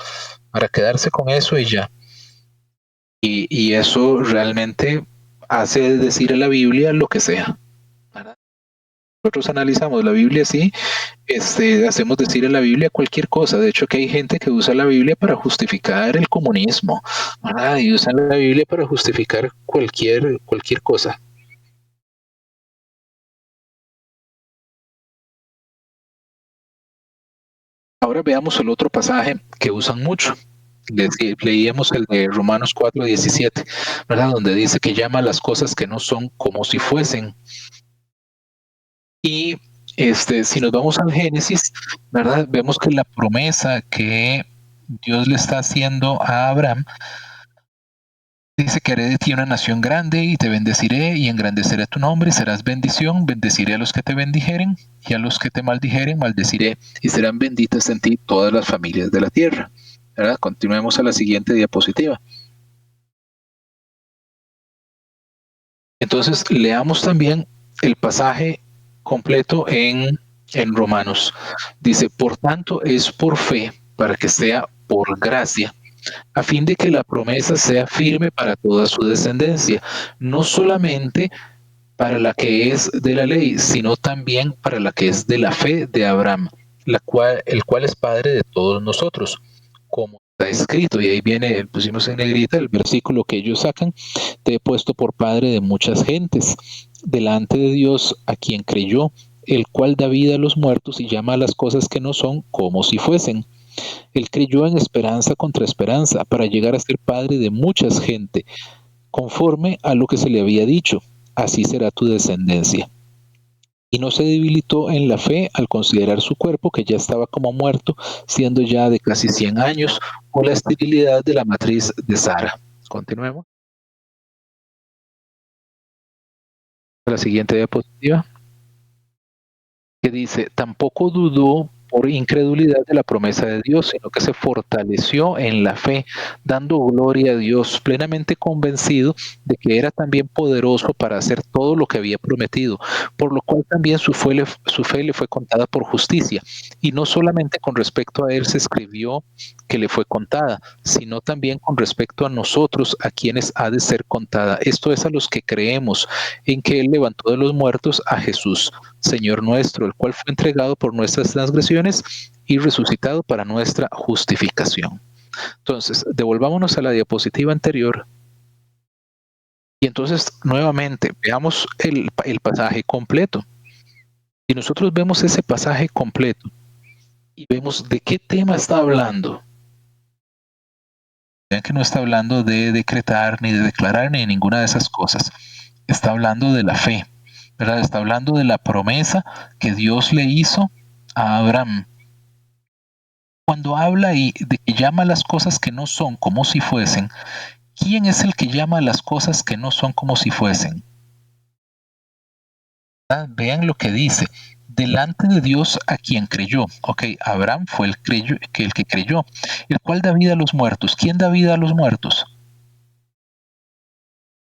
para quedarse con eso y ya. Y eso realmente hace decir a la Biblia lo que sea, ¿verdad? nosotros analizamos la Biblia así, hacemos decir en la Biblia cualquier cosa. De hecho, que hay gente que usa la Biblia para justificar el comunismo, ¿verdad? Y usan la Biblia para justificar cualquier cosa. Ahora veamos el otro pasaje que usan mucho. Leíamos el de Romanos 4:17, ¿verdad? Donde dice que llama las cosas que no son como si fuesen. Y si nos vamos al Génesis, ¿verdad? Vemos que la promesa que Dios le está haciendo a Abraham dice que haré de ti una nación grande y te bendeciré y engrandeceré tu nombre, serás bendición, bendeciré a los que te bendijeren y a los que te maldijeren, maldeciré y serán benditas en ti todas las familias de la tierra. ¿Verdad? Continuemos a la siguiente diapositiva. Entonces, leamos también el pasaje completo en Romanos. Dice, por tanto, es por fe, para que sea por gracia, a fin de que la promesa sea firme para toda su descendencia, no solamente para la que es de la ley, sino también para la que es de la fe de Abraham, el cual es padre de todos nosotros, como está escrito. Y ahí viene, pusimos en negrita el versículo que ellos sacan: te he puesto por padre de muchas gentes, delante de Dios a quien creyó, el cual da vida a los muertos y llama a las cosas que no son como si fuesen. Él creyó en esperanza contra esperanza, para llegar a ser padre de muchas gente, conforme a lo que se le había dicho, así será tu descendencia. Y no se debilitó en la fe al considerar su cuerpo, que ya estaba como muerto, siendo ya de casi 100 años, por la esterilidad de la matriz de Sara. Continuemos. La siguiente diapositiva, que dice, tampoco dudó por incredulidad de la promesa de Dios, sino que se fortaleció en la fe, dando gloria a Dios, plenamente convencido de que era también poderoso para hacer todo lo que había prometido, por lo cual también su fe le fue contada por justicia. Y no solamente con respecto a él se escribió que le fue contada, sino también con respecto a nosotros, a quienes ha de ser contada. Esto es a los que creemos en que él levantó de los muertos a Jesús, Señor nuestro, el cual fue entregado por nuestras transgresiones y resucitado para nuestra justificación. Entonces, devolvámonos a la diapositiva anterior. Y entonces, nuevamente, veamos el pasaje completo. Y nosotros vemos ese pasaje completo y vemos de qué tema está hablando. Vean que no está hablando de decretar, ni de declarar, ni de ninguna de esas cosas. Está hablando de la fe, ¿verdad? Está hablando de la promesa que Dios le hizo a Abraham. Cuando habla y de que llama las cosas que no son como si fuesen, ¿quién es el que llama las cosas que no son como si fuesen? ¿Verdad? Vean lo que dice: delante de Dios a quien creyó. Ok, Abraham fue el que creyó, el cual da vida a los muertos. ¿Quién da vida a los muertos?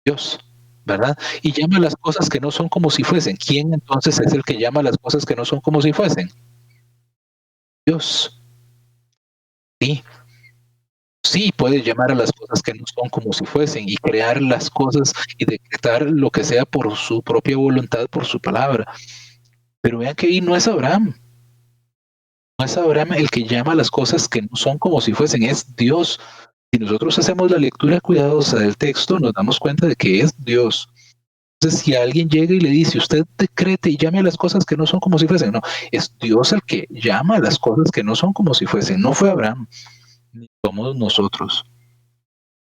Dios, ¿verdad? Y llama las cosas que no son como si fuesen. ¿Quién entonces es el que llama las cosas que no son como si fuesen? Dios. Sí, puede llamar a las cosas que no son como si fuesen y crear las cosas y decretar lo que sea por su propia voluntad, por su palabra. Pero vean que ahí no es Abraham. No es Abraham el que llama a las cosas que no son como si fuesen, es Dios. Si nosotros hacemos la lectura cuidadosa del texto, nos damos cuenta de que es Dios. Entonces, si alguien llega y le dice, usted decrete y llame a las cosas que no son como si fuesen, no, es Dios el que llama a las cosas que no son como si fuesen. No fue Abraham, ni somos nosotros.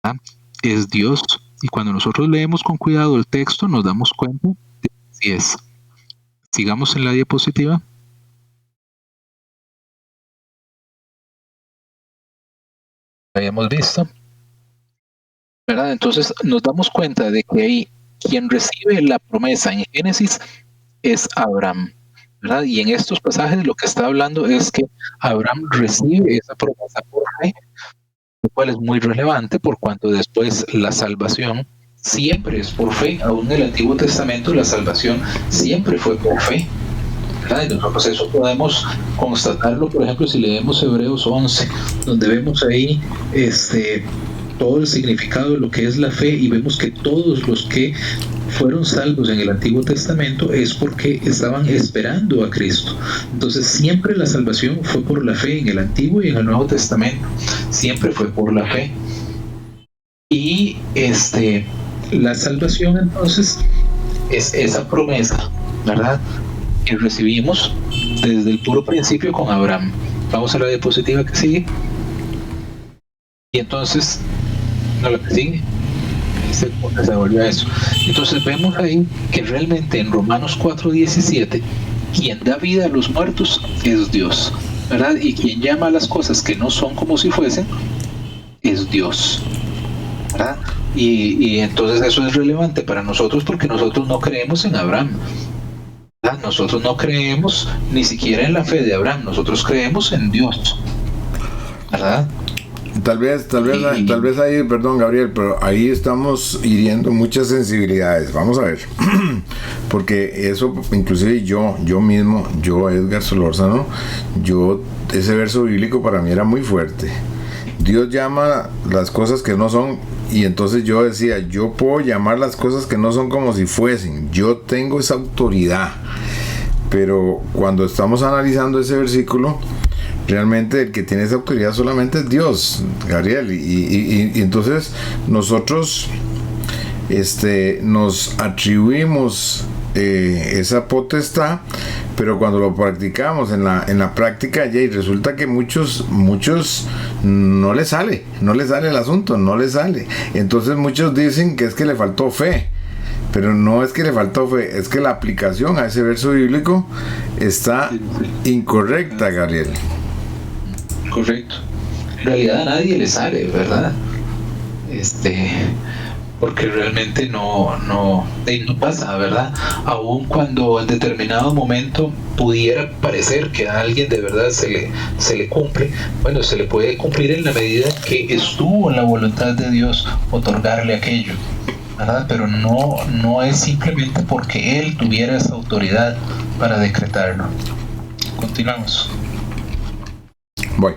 ¿Ah? Es Dios. Y cuando nosotros leemos con cuidado el texto, nos damos cuenta de que así es. Sigamos en la diapositiva. Habíamos visto, ¿verdad? Entonces nos damos cuenta de que ahí quien recibe la promesa en Génesis es Abraham, ¿verdad? Y en estos pasajes lo que está hablando es que Abraham recibe esa promesa por fe, lo cual es muy relevante por cuanto después la salvación siempre es por fe. Aún en el Antiguo Testamento la salvación siempre fue por fe, ¿verdad? Y nosotros eso podemos constatarlo, por ejemplo, si leemos Hebreos 11, donde vemos ahí todo el significado de lo que es la fe y vemos que todos los que fueron salvos en el Antiguo Testamento es porque estaban esperando a Cristo. Entonces siempre la salvación fue por la fe en el Antiguo y en el Nuevo Testamento. Siempre fue por la fe. Y la salvación entonces es esa promesa, ¿verdad?, que recibimos desde el puro principio con Abraham. Vamos a la diapositiva que sigue. Y entonces, no, la que sigue. Se volvió a eso. Entonces vemos ahí que realmente en Romanos 4:17, quien da vida a los muertos es Dios, ¿verdad? Y quien llama a las cosas que no son como si fuesen es Dios, ¿verdad? Y entonces eso es relevante para nosotros porque nosotros no creemos en Abraham, ¿verdad? Nosotros no creemos ni siquiera en la fe de Abraham, nosotros creemos en Dios, ¿verdad? Tal vez ahí, perdón Gabriel, pero ahí estamos hiriendo muchas sensibilidades. Vamos a ver, porque eso, inclusive yo mismo, Edgar Solórzano, ese verso bíblico para mí era muy fuerte. Dios llama las cosas que no son, y entonces yo decía, yo puedo llamar las cosas que no son como si fuesen, yo tengo esa autoridad. Pero cuando estamos analizando ese versículo, realmente el que tiene esa autoridad solamente es Dios, Gabriel, y entonces nosotros nos atribuimos esa potestad, pero cuando lo practicamos en la práctica, y resulta que muchos no les sale el asunto, no les sale. Entonces muchos dicen que es que le faltó fe, pero no es que le faltó fe, es que la aplicación a ese verso bíblico está incorrecta, Gabriel. Correcto. En realidad a nadie le sale, ¿verdad? Porque realmente no pasa, ¿verdad? Aun cuando en determinado momento pudiera parecer que a alguien de verdad se le cumple, bueno, se le puede cumplir en la medida que estuvo en la voluntad de Dios otorgarle aquello, ¿verdad? Pero no es simplemente porque Él tuviera esa autoridad para decretarlo. Continuamos. Voy.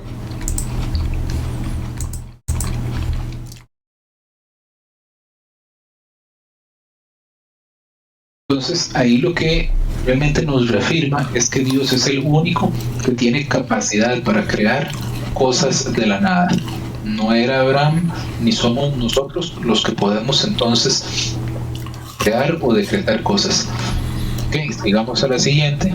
Entonces ahí lo que realmente nos reafirma es que Dios es el único que tiene capacidad para crear cosas de la nada. No era Abraham ni somos nosotros los que podemos entonces crear o decretar cosas. Ok, sigamos a la siguiente.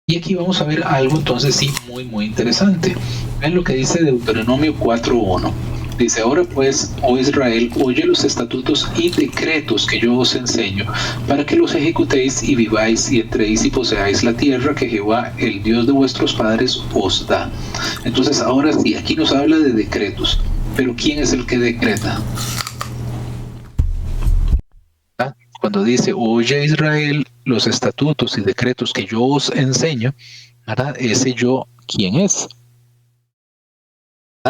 Y aquí vamos a ver algo entonces sí muy interesante. Vean lo que dice Deuteronomio 4:1. Dice, ahora pues, oh Israel, oye los estatutos y decretos que yo os enseño, para que los ejecutéis y viváis y entréis y poseáis la tierra que Jehová, el Dios de vuestros padres, os da. Entonces ahora sí, aquí nos habla de decretos, pero ¿quién es el que decreta? ¿Ah? Cuando dice, oye Israel, los estatutos y decretos que yo os enseño, ¿verdad? Ese yo, ¿quién es?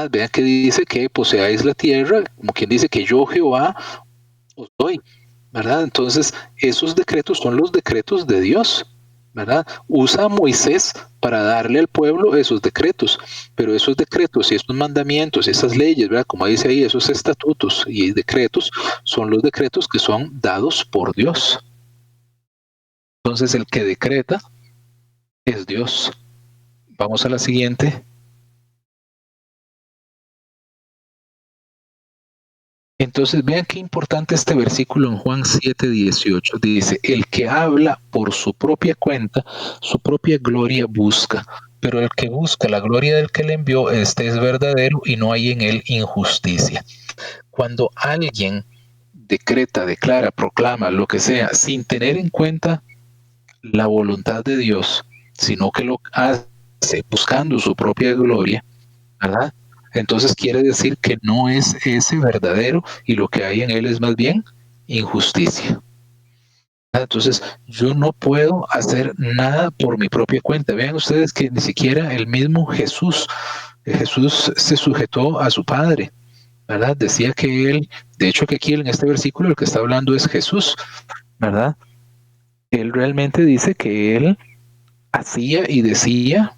Vean que dice que poseáis la tierra, como quien dice que yo Jehová os doy, ¿verdad? Entonces esos decretos son los decretos de Dios, ¿verdad? Usa a Moisés para darle al pueblo esos decretos, pero esos decretos y esos mandamientos, esas leyes, ¿verdad? Como dice ahí, esos estatutos y decretos son los decretos que son dados por Dios. Entonces el que decreta es Dios. Vamos a la siguiente. Entonces vean qué importante este versículo en Juan 7:18. Dice, el que habla por su propia cuenta, su propia gloria busca, pero el que busca la gloria del que le envió, este es verdadero y no hay en él injusticia. Cuando alguien decreta, declara, proclama, lo que sea, sin tener en cuenta la voluntad de Dios, sino que lo hace buscando su propia gloria, ¿verdad? Entonces quiere decir que no es ese verdadero y lo que hay en él es más bien injusticia. Entonces yo no puedo hacer nada por mi propia cuenta. Vean ustedes que ni siquiera el mismo Jesús se sujetó a su Padre, ¿verdad? Decía que él, de hecho que aquí en este versículo el que está hablando es Jesús, ¿verdad? Él realmente dice que él hacía y decía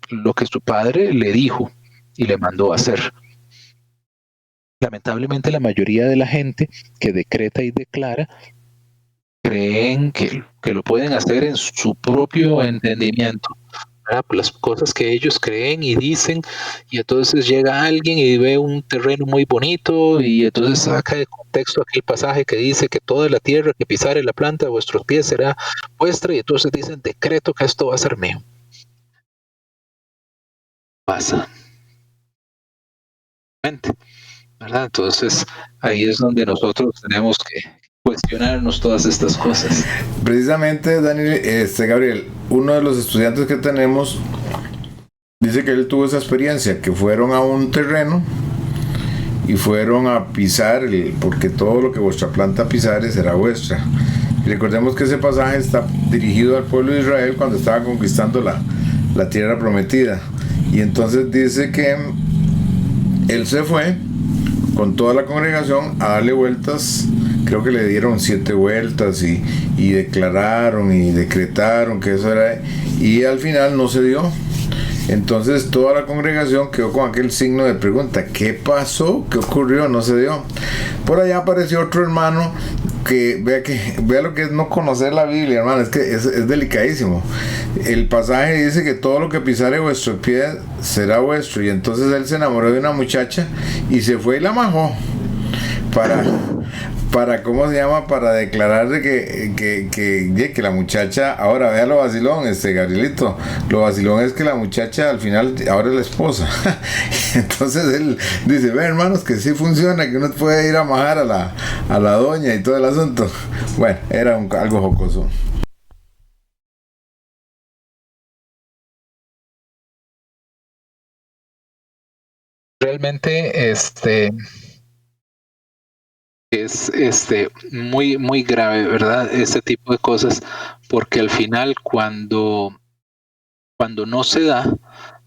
lo que su Padre le dijo. y le mandó a hacer. Lamentablemente la mayoría de la gente que decreta y declara creen que lo pueden hacer en su propio entendimiento, ¿verdad? Por las cosas que ellos creen y dicen, y entonces llega alguien y ve un terreno muy bonito y entonces saca de contexto aquel pasaje que dice que toda la tierra que pisare la planta de vuestros pies será vuestra, y entonces dicen, decreto que esto va a ser mío. Pasa. ¿Verdad? Entonces ahí es donde nosotros tenemos que cuestionarnos todas estas cosas. Precisamente, Daniel, Gabriel, uno de los estudiantes que tenemos dice que él tuvo esa experiencia, que fueron a un terreno y fueron a pisar, porque todo lo que vuestra planta pisare será vuestra. Y recordemos que ese pasaje está dirigido al pueblo de Israel cuando estaba conquistando la tierra prometida. Y entonces dice que él se fue con toda la congregación a darle vueltas. Creo que le dieron 7 vueltas y declararon y decretaron que eso era, y al final no se dio. Entonces toda la congregación quedó con aquel signo de pregunta: ¿qué pasó? ¿Qué ocurrió? No se dio. Por allá apareció otro hermano que vea lo que es no conocer la Biblia, hermano. Es que es delicadísimo. El pasaje dice que todo lo que pisare vuestro pie será vuestro, y entonces él se enamoró de una muchacha y se fue y la majó para ¿cómo se llama? Para declarar de que la muchacha, ahora vea lo vacilón, Gabrielito, lo vacilón es que la muchacha al final ahora es la esposa. Entonces él dice: ve, hermanos, que sí funciona, que uno puede ir a majar a la doña y todo el asunto. Bueno, era algo jocoso. Realmente es muy muy grave, ¿verdad? Este tipo de cosas, porque al final cuando no se da,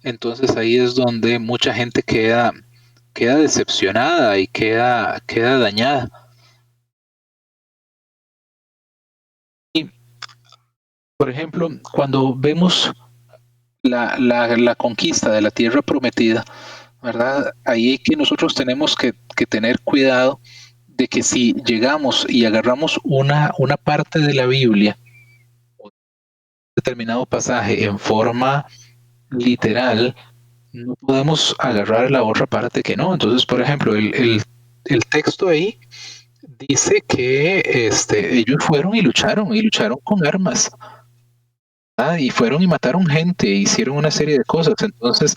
entonces ahí es donde mucha gente queda decepcionada y queda dañada. Y, por ejemplo, cuando vemos la conquista de la tierra prometida, ¿verdad? Ahí que nosotros tenemos que tener cuidado de que si llegamos y agarramos una parte de la Biblia, un determinado pasaje en forma literal, no podemos agarrar la otra parte que no. Entonces, por ejemplo, el texto ahí dice que ellos fueron y lucharon con armas, ¿verdad? Y fueron y mataron gente, hicieron una serie de cosas. Entonces,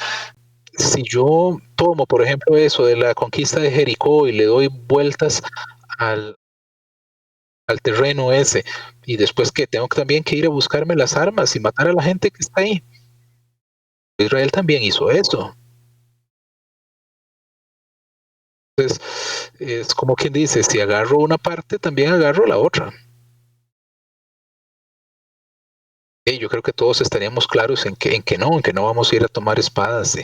si yo tomo, por ejemplo, eso de la conquista de Jericó y le doy vueltas al terreno ese, y después que tengo también que ir a buscarme las armas y matar a la gente que está ahí, Israel también hizo eso. Entonces, es como quien dice: si agarro una parte, también agarro la otra. Yo creo que todos estaríamos claros en que no vamos a ir a tomar espadas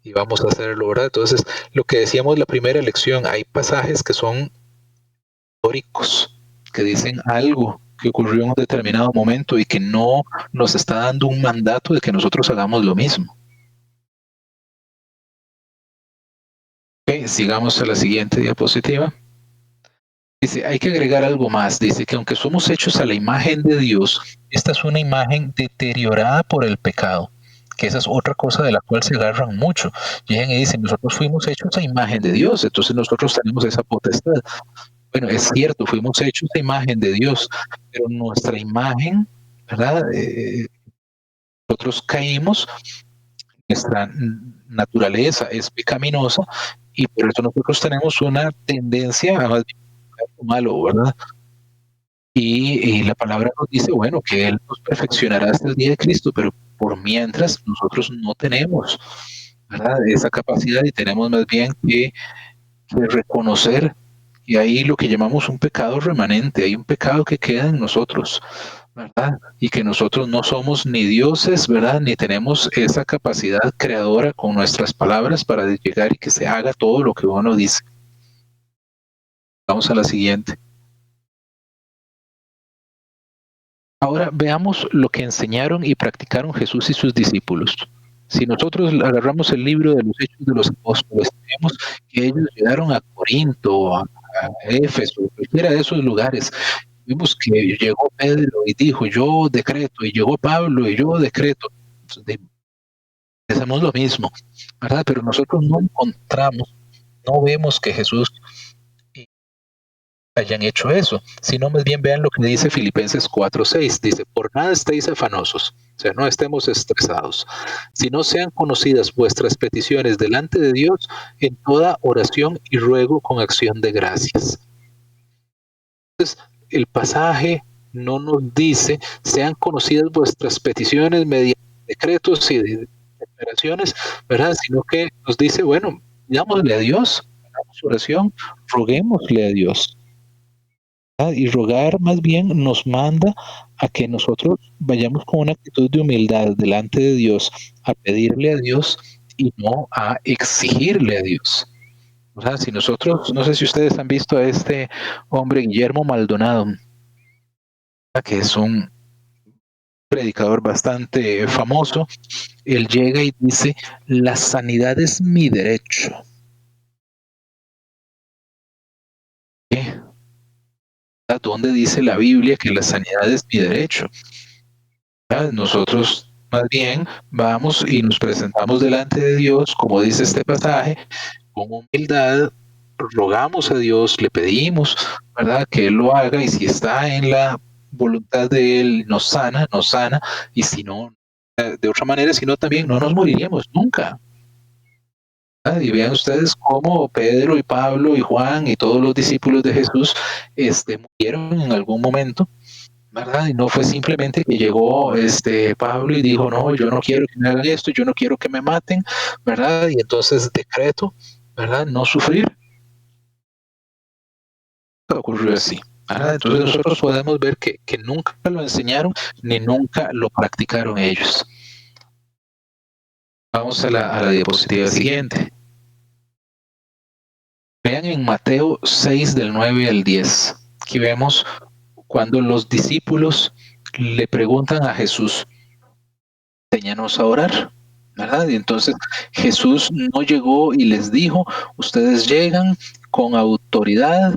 y vamos a hacerlo, ¿verdad? Entonces, lo que decíamos en la primera lección, hay pasajes que son históricos, que dicen algo que ocurrió en un determinado momento y que no nos está dando un mandato de que nosotros hagamos lo mismo. Okay, sigamos a la siguiente diapositiva. Dice, hay que agregar algo más. Dice que aunque somos hechos a la imagen de Dios, esta es una imagen deteriorada por el pecado, que esa es otra cosa de la cual se agarran mucho. Llegan y dicen: nosotros fuimos hechos a imagen de Dios, entonces nosotros tenemos esa potestad. Bueno, es cierto, fuimos hechos a imagen de Dios, pero nuestra imagen, ¿verdad? Nosotros caímos, nuestra naturaleza es pecaminosa y por eso nosotros tenemos una tendencia a más bien lo malo, ¿verdad? Y la palabra nos dice, bueno, que Él nos perfeccionará hasta el día de Cristo, pero por mientras nosotros no tenemos, ¿verdad?, esa capacidad, y tenemos más bien que reconocer que hay lo que llamamos un pecado remanente, hay un pecado que queda en nosotros, ¿verdad? Y que nosotros no somos ni dioses, ¿verdad? Ni tenemos esa capacidad creadora con nuestras palabras para llegar y que se haga todo lo que uno dice. Vamos a la siguiente. Ahora veamos lo que enseñaron y practicaron Jesús y sus discípulos. Si nosotros agarramos el libro de los Hechos de los Apóstoles, vemos que ellos llegaron a Corinto, a Éfeso, cualquiera de esos lugares. Vimos que llegó Pedro y dijo, yo decreto, y llegó Pablo y yo decreto. Hacemos lo mismo, ¿verdad? Pero nosotros no encontramos, no vemos que Jesús hayan hecho eso, sino más bien vean lo que dice Filipenses 4:6, dice, por nada estéis afanosos, o sea, no estemos estresados, si no sean conocidas vuestras peticiones delante de Dios en toda oración y ruego con acción de gracias. Entonces, el pasaje no nos dice, sean conocidas vuestras peticiones mediante decretos y declaraciones, ¿verdad? Sino que nos dice, bueno, pidámosle a Dios, hagamos oración, roguémosle a Dios. Y rogar más bien nos manda a que nosotros vayamos con una actitud de humildad delante de Dios, a pedirle a Dios y no a exigirle a Dios. O sea, si nosotros, no sé si ustedes han visto a este hombre Guillermo Maldonado, que es un predicador bastante famoso, él llega y dice, la sanidad es mi derecho. ¿Qué? ¿Dónde dice la Biblia que la sanidad es mi derecho? Nosotros más bien vamos y nos presentamos delante de Dios, como dice este pasaje, con humildad, rogamos a Dios, le pedimos, ¿verdad?, que Él lo haga, y si está en la voluntad de Él, nos sana, y si no, de otra manera, si no, también no nos moriríamos nunca. Y vean ustedes cómo Pedro y Pablo y Juan y todos los discípulos de Jesús murieron en algún momento, ¿verdad? Y no fue simplemente que llegó Pablo y dijo, no, yo no quiero que me hagan esto, yo no quiero que me maten, ¿verdad? Y entonces decreto, ¿verdad?, no sufrir. Ocurrió así, ¿verdad? Entonces nosotros podemos ver que nunca lo enseñaron ni nunca lo practicaron ellos. Vamos a la diapositiva siguiente. Vean en Mateo 6 del 9 al 10. Aquí vemos cuando los discípulos le preguntan a Jesús, enséñanos a orar, ¿verdad? Y entonces Jesús no llegó y les dijo, ustedes llegan con autoridad,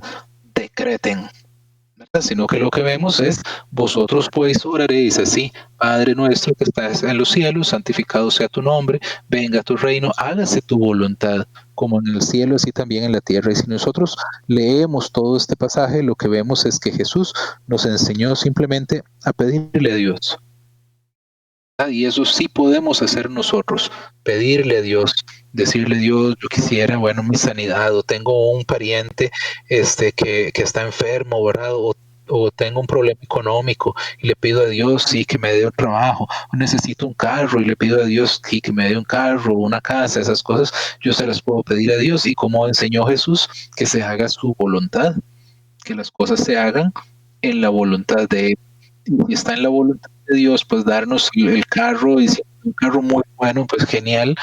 decreten, ¿verdad? Sino que lo que vemos es, vosotros pues oraréis así, Padre nuestro que estás en los cielos, santificado sea tu nombre, venga tu reino, hágase tu voluntad, como en el cielo, así también en la tierra. Y si nosotros leemos todo este pasaje, lo que vemos es que Jesús nos enseñó simplemente a pedirle a Dios. Y eso sí podemos hacer nosotros, pedirle a Dios, decirle a Dios, yo quisiera, bueno, mi sanidad, o tengo un pariente que está enfermo, ¿verdad? O tengo un problema económico y le pido a Dios, sí, que me dé un trabajo, o necesito un carro y le pido a Dios, sí, que me dé un carro, una casa, esas cosas, yo se las puedo pedir a Dios. Y como enseñó Jesús, que se haga su voluntad, que las cosas se hagan en la voluntad de Él. Y está en la voluntad de Dios, pues darnos el carro, y si es un carro muy bueno, pues genial,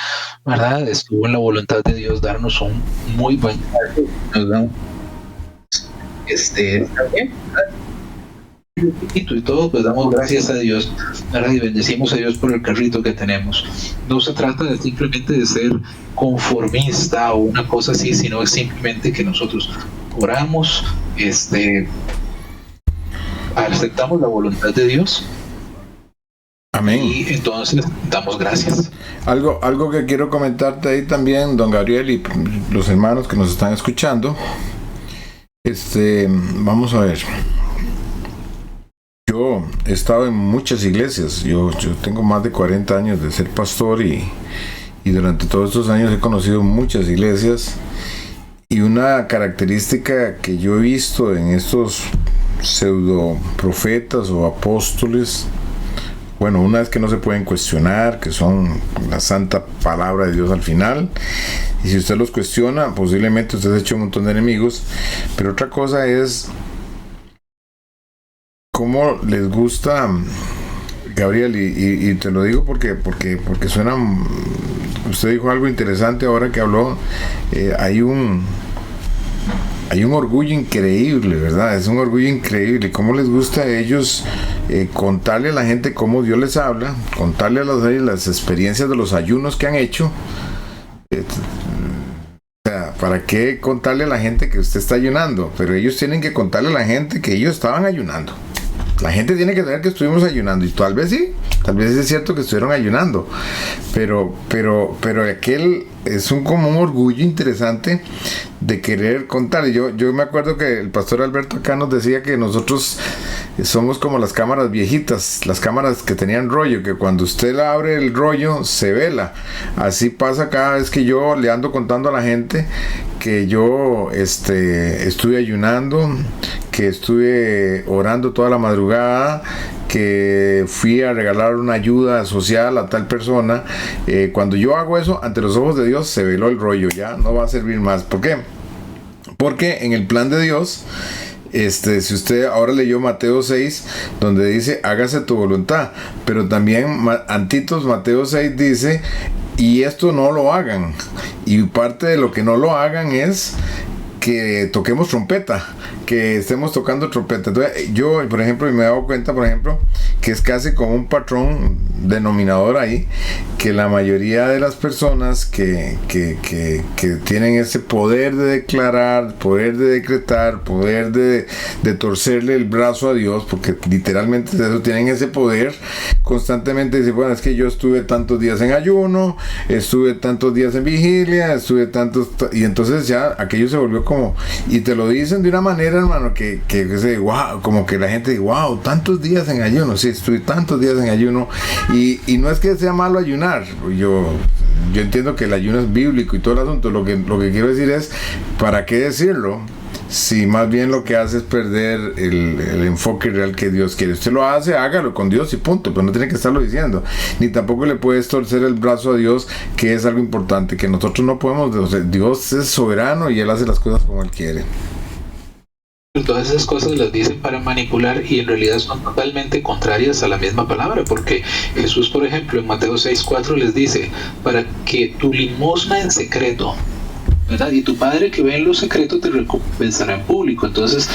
¿verdad? Estuvo en la voluntad de Dios darnos un muy buen carro, ¿verdad? También, y todo, pues damos gracias a Dios, ¿verdad? Y bendecimos a Dios por el carrito que tenemos. No se trata de simplemente de ser conformista o una cosa así, sino es simplemente que nosotros oramos, aceptamos la voluntad de Dios. Amén. Y entonces damos gracias. Algo que quiero comentarte ahí también, don Gabriel, y los hermanos que nos están escuchando. Vamos a ver. Yo he estado en muchas iglesias. Yo tengo más de 40 años de ser pastor, y durante todos estos años he conocido muchas iglesias. Y una característica que yo he visto en estos pseudo profetas o apóstoles, bueno, una es que no se pueden cuestionar, que son la santa palabra de Dios al final, y si usted los cuestiona, posiblemente usted se eche un montón de enemigos. Pero otra cosa es cómo les gusta, Gabriel, y te lo digo porque suena, usted dijo algo interesante ahora que habló, hay hay un orgullo increíble, ¿verdad? Es un orgullo increíble. ¿Cómo les gusta a ellos contarle a la gente cómo Dios les habla, contarle a las experiencias de los ayunos que han hecho? O sea, ¿para qué contarle a la gente que usted está ayunando? Pero ellos tienen que contarle a la gente que ellos estaban ayunando. La gente tiene que saber que estuvimos ayunando, y tal vez sí, tal vez es cierto que estuvieron ayunando, pero aquel es como un orgullo interesante de querer contar. Yo me acuerdo que el pastor Alberto acá nos decía que nosotros somos como las cámaras viejitas, las cámaras que tenían rollo, que cuando usted abre el rollo se vela. Así pasa cada vez que yo le ando contando a la gente que yo estuve ayunando, que estuve orando toda la madrugada, que fui a regalar una ayuda social a tal persona. Cuando yo hago eso, ante los ojos de Dios se veló el rollo, ya no va a servir más. ¿Por qué? Porque en el plan de Dios, si usted ahora leyó Mateo 6, donde dice hágase tu voluntad, pero también antitos Mateo 6 dice y esto no lo hagan, y parte de lo que no lo hagan es que toquemos trompeta, que estemos tocando trompeta. Entonces, yo, por ejemplo, me he dado cuenta, por ejemplo, que es casi como un patrón denominador ahí, que la mayoría de las personas que tienen ese poder de declarar, poder de decretar, poder de torcerle el brazo a Dios, porque literalmente eso tienen ese poder, constantemente dicen, bueno, es que yo estuve tantos días en ayuno, estuve tantos días en vigilia, estuve tantos, y entonces ya aquello se volvió como, y te lo dicen de una manera, hermano, que wow, como que la gente dice, wow, tantos días en ayuno, sí, estuve tantos días en ayuno, y no es que sea malo ayunar, yo entiendo que el ayuno es bíblico y todo el asunto. Lo que quiero decir es, ¿para qué decirlo? Si más bien lo que hace es perder el enfoque real que Dios quiere. Usted lo hace, hágalo con Dios y punto, pero no tiene que estarlo diciendo, ni tampoco le puedes torcer el brazo a Dios, que es algo importante, que nosotros no podemos. O sea, Dios es soberano y Él hace las cosas como Él quiere. Todas esas cosas las dicen para manipular, y en realidad son totalmente contrarias a la misma palabra, porque Jesús, por ejemplo, en Mateo 6:4 les dice, para que tu limosna en secreto, ¿verdad? Y tu Padre que ve en lo secreto te recompensará en público. Entonces,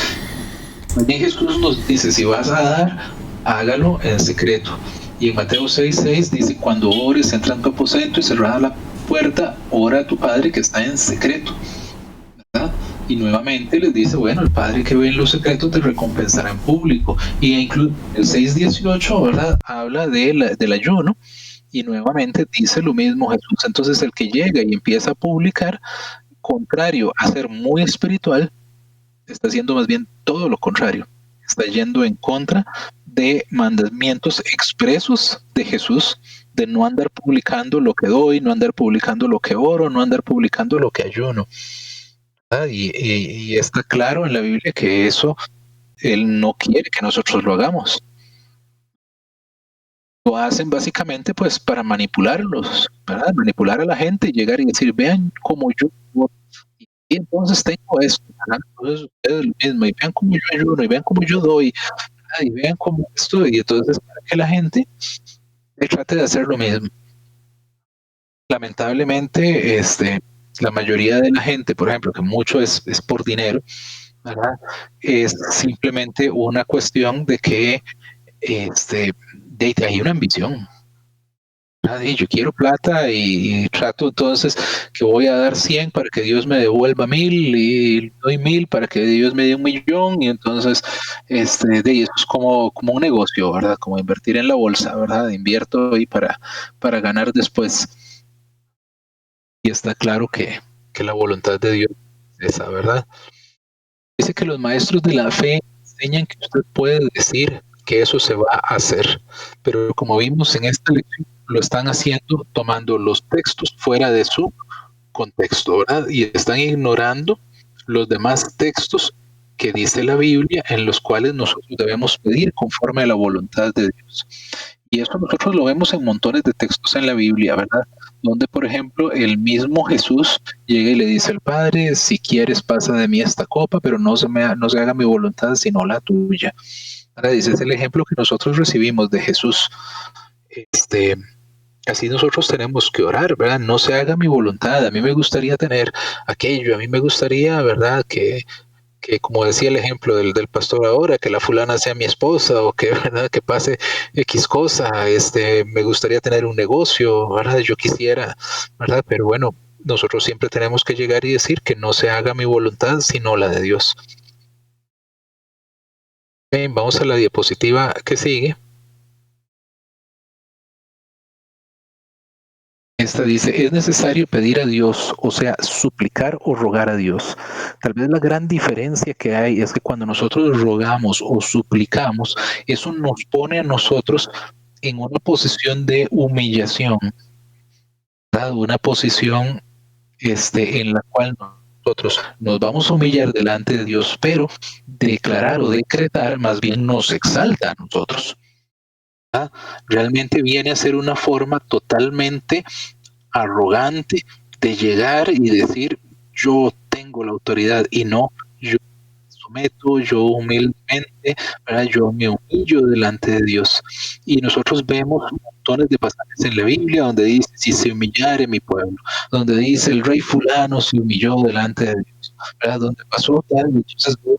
también Jesús nos dice, si vas a dar, hágalo en secreto. Y en Mateo 6:6 dice, cuando ores, entra en tu aposento y cerrada la puerta, ora a tu Padre que está en secreto, ¿verdad? Y nuevamente les dice, bueno, el Padre que ve en lo secreto te recompensará en público. Y incluso el 6:18, ¿verdad? Habla del ayuno, y nuevamente dice lo mismo Jesús. Entonces el que llega y empieza a publicar, contrario a ser muy espiritual, está haciendo más bien todo lo contrario. Está yendo en contra de mandamientos expresos de Jesús, de no andar publicando lo que doy, no andar publicando lo que oro, no andar publicando lo que ayuno. Y está claro en la Biblia que eso Él no quiere que nosotros lo hagamos. Lo hacen básicamente pues para manipularlos, ¿verdad? Manipular a la gente y llegar y decir, vean cómo yo, y entonces tengo esto, ¿verdad? Entonces ustedes lo mismo, y vean cómo yo ayuno, y vean cómo yo doy, ¿verdad? Y vean cómo esto, y entonces para que la gente trate de hacer lo mismo. Lamentablemente, la mayoría de la gente, por ejemplo, que mucho es por dinero, ¿verdad? Es simplemente una cuestión de que hay una ambición. Y yo quiero plata y trato entonces que voy a dar 100 para que Dios me devuelva 1000, y doy 1000 para que Dios me dé 1,000,000, y entonces eso es como un negocio, ¿verdad? Como invertir en la bolsa, ¿verdad? Invierto ahí para ganar después. Y está claro que la voluntad de Dios es esa, ¿verdad? Dice que los maestros de la fe enseñan que usted puede decir que eso se va a hacer, pero como vimos en esta lección, lo están haciendo tomando los textos fuera de su contexto, ¿verdad? Y están ignorando los demás textos que dice la Biblia, en los cuales nosotros debemos pedir conforme a la voluntad de Dios. Y eso nosotros lo vemos en montones de textos en la Biblia, ¿verdad? Donde, por ejemplo, el mismo Jesús llega y le dice al Padre, si quieres pasa de mí esta copa, pero no se haga mi voluntad sino la tuya. Ahora, ese es el ejemplo que nosotros recibimos de Jesús Así nosotros tenemos que orar, ¿verdad? No se haga mi voluntad. A mí me gustaría tener aquello, a mí me gustaría, ¿verdad? Que como decía el ejemplo del pastor ahora, que la fulana sea mi esposa o que, ¿verdad? Que pase X cosa, me gustaría tener un negocio, ¿verdad? Yo quisiera, ¿verdad? Pero bueno, nosotros siempre tenemos que llegar y decir que no se haga mi voluntad, sino la de Dios. Bien, vamos a la diapositiva que sigue. Esta dice, es necesario pedir a Dios, o sea, suplicar o rogar a Dios. Tal vez la gran diferencia que hay es que cuando nosotros rogamos o suplicamos, eso nos pone a nosotros en una posición de humillación, ¿verdad? Una posición en la cual nosotros nos vamos a humillar delante de Dios, pero declarar o decretar más bien nos exalta a nosotros. ¿Verdad? Realmente viene a ser una forma totalmente arrogante de llegar y decir yo tengo la autoridad y no, yo me someto, yo humildemente, ¿verdad? Yo me humillo delante de Dios. Y nosotros vemos montones de pasajes en la Biblia donde dice, si se humillare mi pueblo, donde dice el rey fulano se humilló delante de Dios, ¿verdad? Donde pasó tal, entonces Dios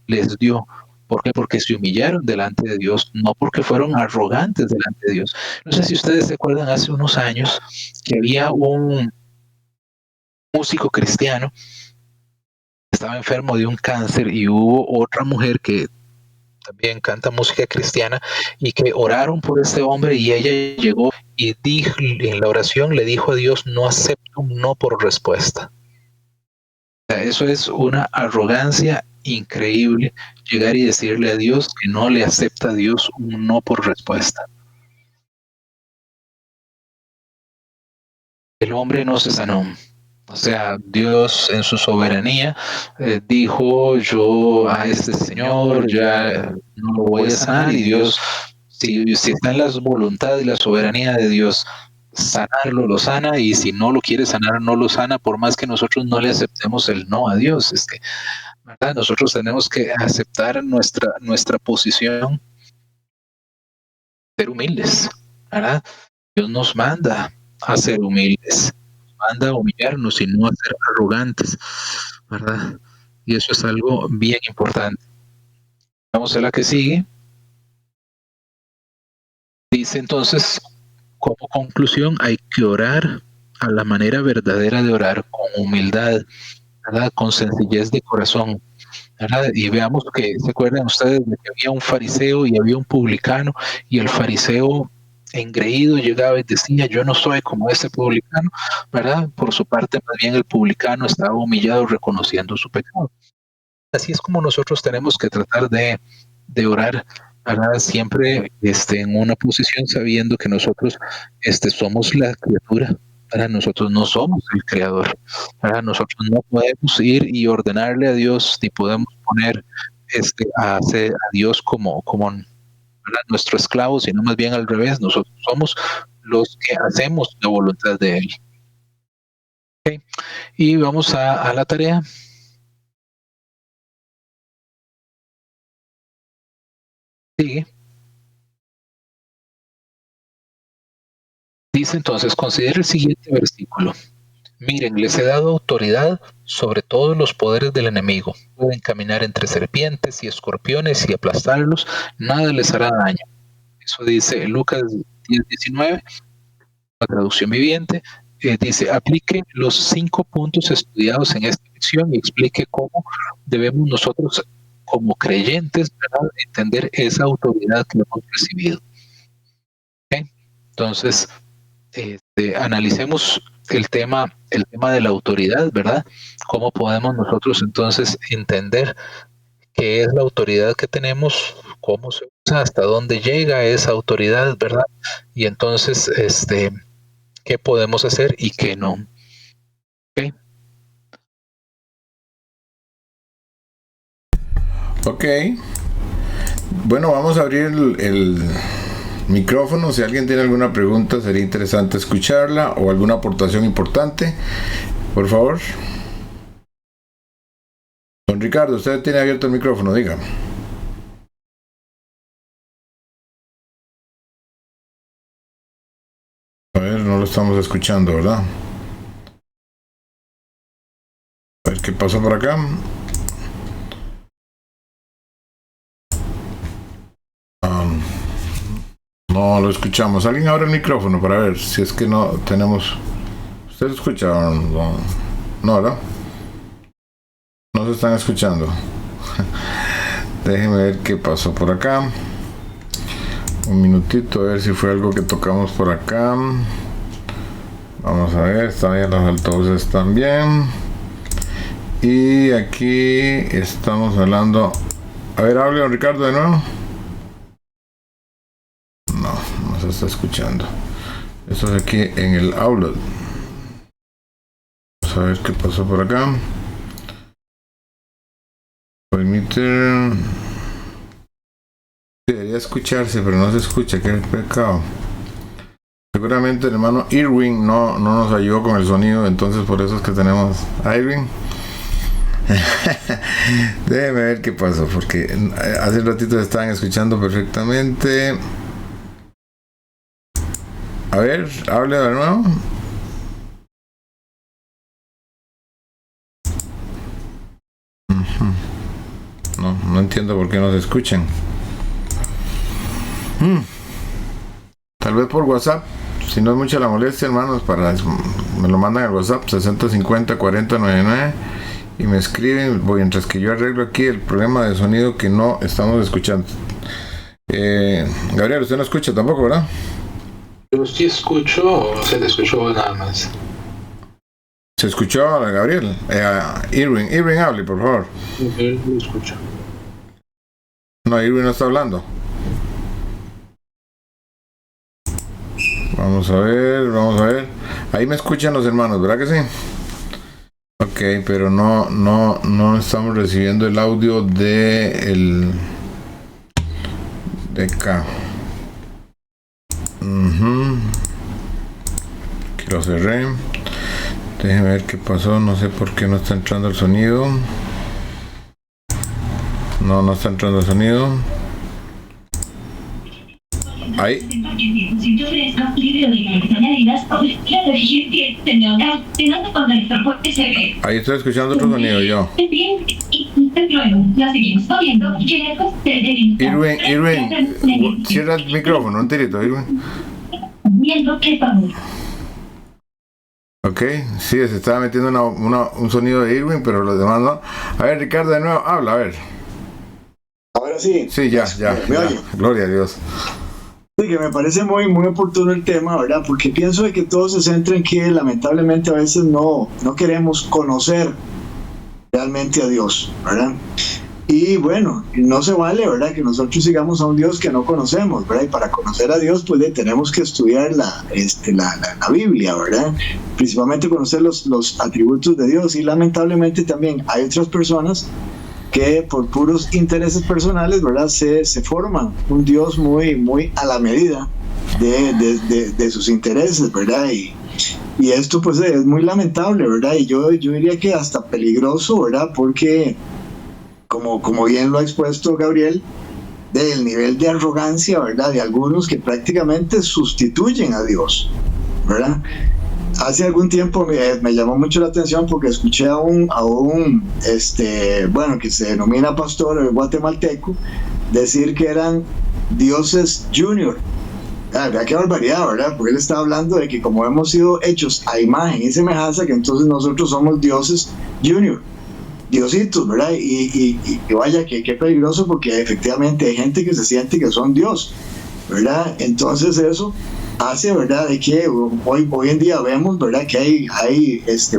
les dio. ¿Por qué? Porque se humillaron delante de Dios, no porque fueron arrogantes delante de Dios. No sé si ustedes se acuerdan hace unos años que había un músico cristiano que estaba enfermo de un cáncer y hubo otra mujer que también canta música cristiana y que oraron por este hombre y ella llegó y dijo, en la oración le dijo a Dios, no acepto un no por respuesta. O sea, eso es una arrogancia increíble, llegar y decirle a Dios que no le acepta a Dios un no por respuesta. El hombre no se sanó. O sea, Dios en su soberanía dijo, yo a este señor ya no lo voy a sanar y Dios, si está en la voluntad y la soberanía de Dios sanarlo, lo sana y si no lo quiere sanar, no lo sana, por más que nosotros no le aceptemos el no a Dios. ¿Verdad? Nosotros tenemos que aceptar nuestra posición, ser humildes, ¿verdad? Dios nos manda a ser humildes, nos manda a humillarnos y no a ser arrogantes, ¿verdad? Y eso es algo bien importante. Vamos a la que sigue. Dice entonces, como conclusión, hay que orar a la manera verdadera de orar, con humildad, ¿verdad? Con sencillez de corazón, ¿verdad? Y veamos que, ¿se acuerdan ustedes de que había un fariseo y había un publicano? Y el fariseo engreído llegaba y decía, yo no soy como ese publicano, ¿verdad? Por su parte, más bien el publicano estaba humillado reconociendo su pecado. Así es como nosotros tenemos que tratar de orar, ¿verdad? Siempre en una posición sabiendo que nosotros somos la criatura, para nosotros no somos el creador, para nosotros no podemos ir y ordenarle a Dios ni podemos poner a Dios como ¿verdad? Nuestro esclavo, sino más bien al revés, nosotros somos los que hacemos la voluntad de Él. ¿Okay? Y vamos a la tarea. Sigue. Dice entonces, considera el siguiente versículo. Miren, les he dado autoridad sobre todos los poderes del enemigo. Pueden caminar entre serpientes y escorpiones y aplastarlos, nada les hará daño. Eso dice Lucas 10:19, la traducción viviente. Dice, aplique los 5 puntos estudiados en esta lección y explique cómo debemos nosotros, como creyentes, ¿verdad?, entender esa autoridad que hemos recibido. ¿Okay? Entonces, analicemos el tema de la autoridad, ¿verdad? ¿Cómo podemos nosotros entonces entender qué es la autoridad que tenemos, cómo se usa, hasta dónde llega esa autoridad, ¿verdad? Y entonces, qué podemos hacer y qué no. ¿Okay? Ok. Bueno, vamos a abrir el micrófono. Si alguien tiene alguna pregunta, sería interesante escucharla o alguna aportación importante. Por favor. Don Ricardo, usted tiene abierto el micrófono, diga. A ver, no lo estamos escuchando, ¿verdad? A ver qué pasó por acá. No lo escuchamos. Alguien abre el micrófono para ver si es que no tenemos. ¿Ustedes escucharon? No, ¿verdad? No se están escuchando. Déjenme ver qué pasó por acá. Un minutito, a ver si fue algo que tocamos por acá. Vamos a ver, están bien los altavoces también. Y aquí estamos hablando. A ver, hable don Ricardo de nuevo. No se está escuchando. Esto es aquí en el Outlook. Vamos a ver qué pasó por acá. Permite. Debería escucharse, pero no se escucha. Qué pecado. Seguramente el hermano Irwin no nos ayudó con el sonido, entonces por eso es que tenemos a Irwin. Déjeme ver qué pasó, porque hace un ratito se estaban escuchando perfectamente. A ver, hable de nuevo. No entiendo por qué no se escuchan. Tal vez por WhatsApp, si no es mucha la molestia, hermanos, me lo mandan al WhatsApp 6050-4099 y me escriben mientras que yo arreglo aquí el problema de sonido que no estamos escuchando. Gabriel, usted no escucha tampoco, ¿verdad? Yo sí escucho, o se le escuchó nada más. ¿Se escuchó a Gabriel? Irwin, hable, por favor. Yo lo escucho. No, Irwin no está hablando. Vamos a ver. Ahí me escuchan los hermanos, ¿verdad que sí? Ok, pero no estamos recibiendo el audio de acá. Aquí lo cerré. Déjenme ver qué pasó. No sé por qué no está entrando el sonido. No está entrando el sonido. Ahí. Ahí estoy escuchando otro sonido yo. Irwin, cierra el micrófono, un tirito, Irwin. Ok, sí, se estaba metiendo un sonido de Irwin, pero los demás no. A ver, Ricardo, de nuevo, habla, a ver. Ahora sí. Sí, ya. Gloria a Dios. Sí, que me parece muy oportuno el tema, ¿verdad? Porque pienso de que todo se centra en que lamentablemente a veces no queremos conocer realmente a Dios, ¿verdad? Y bueno, no se vale, ¿verdad?, que nosotros sigamos a un Dios que no conocemos, ¿verdad? Y para conocer a Dios, pues tenemos que estudiar la Biblia, ¿verdad? Principalmente conocer los atributos de Dios. Y lamentablemente también hay otras personas que por puros intereses personales, ¿verdad?, se forman un Dios muy a la medida de sus intereses, ¿verdad? Y esto pues es muy lamentable, ¿verdad? Y yo diría que hasta peligroso, ¿verdad? Porque como bien lo ha expuesto Gabriel, del nivel de arrogancia, ¿verdad?, de algunos que prácticamente sustituyen a Dios, ¿verdad? Hace algún tiempo me llamó mucho la atención porque escuché a un que se denomina pastor guatemalteco decir que eran dioses junior. Vea qué barbaridad, ¿verdad? Porque él está hablando de que como hemos sido hechos a imagen y semejanza, que entonces nosotros somos dioses junior, diositos, ¿verdad? Y vaya, que qué peligroso, porque efectivamente hay gente que se siente que son Dios, ¿verdad? Entonces eso hace, ¿verdad?, de que hoy en día vemos, ¿verdad?, que hay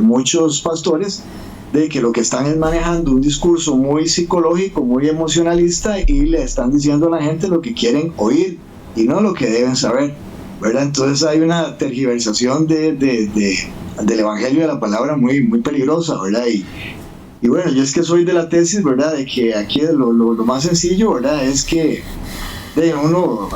muchos pastores de que lo que están es manejando un discurso muy psicológico, muy emocionalista, y le están diciendo a la gente lo que quieren oír y no lo que deben saber, ¿verdad? Entonces hay una tergiversación del evangelio de la palabra muy peligrosa, ¿verdad? Y bueno, yo es que soy de la tesis, ¿verdad?, de que aquí lo más sencillo, ¿verdad?, es que uno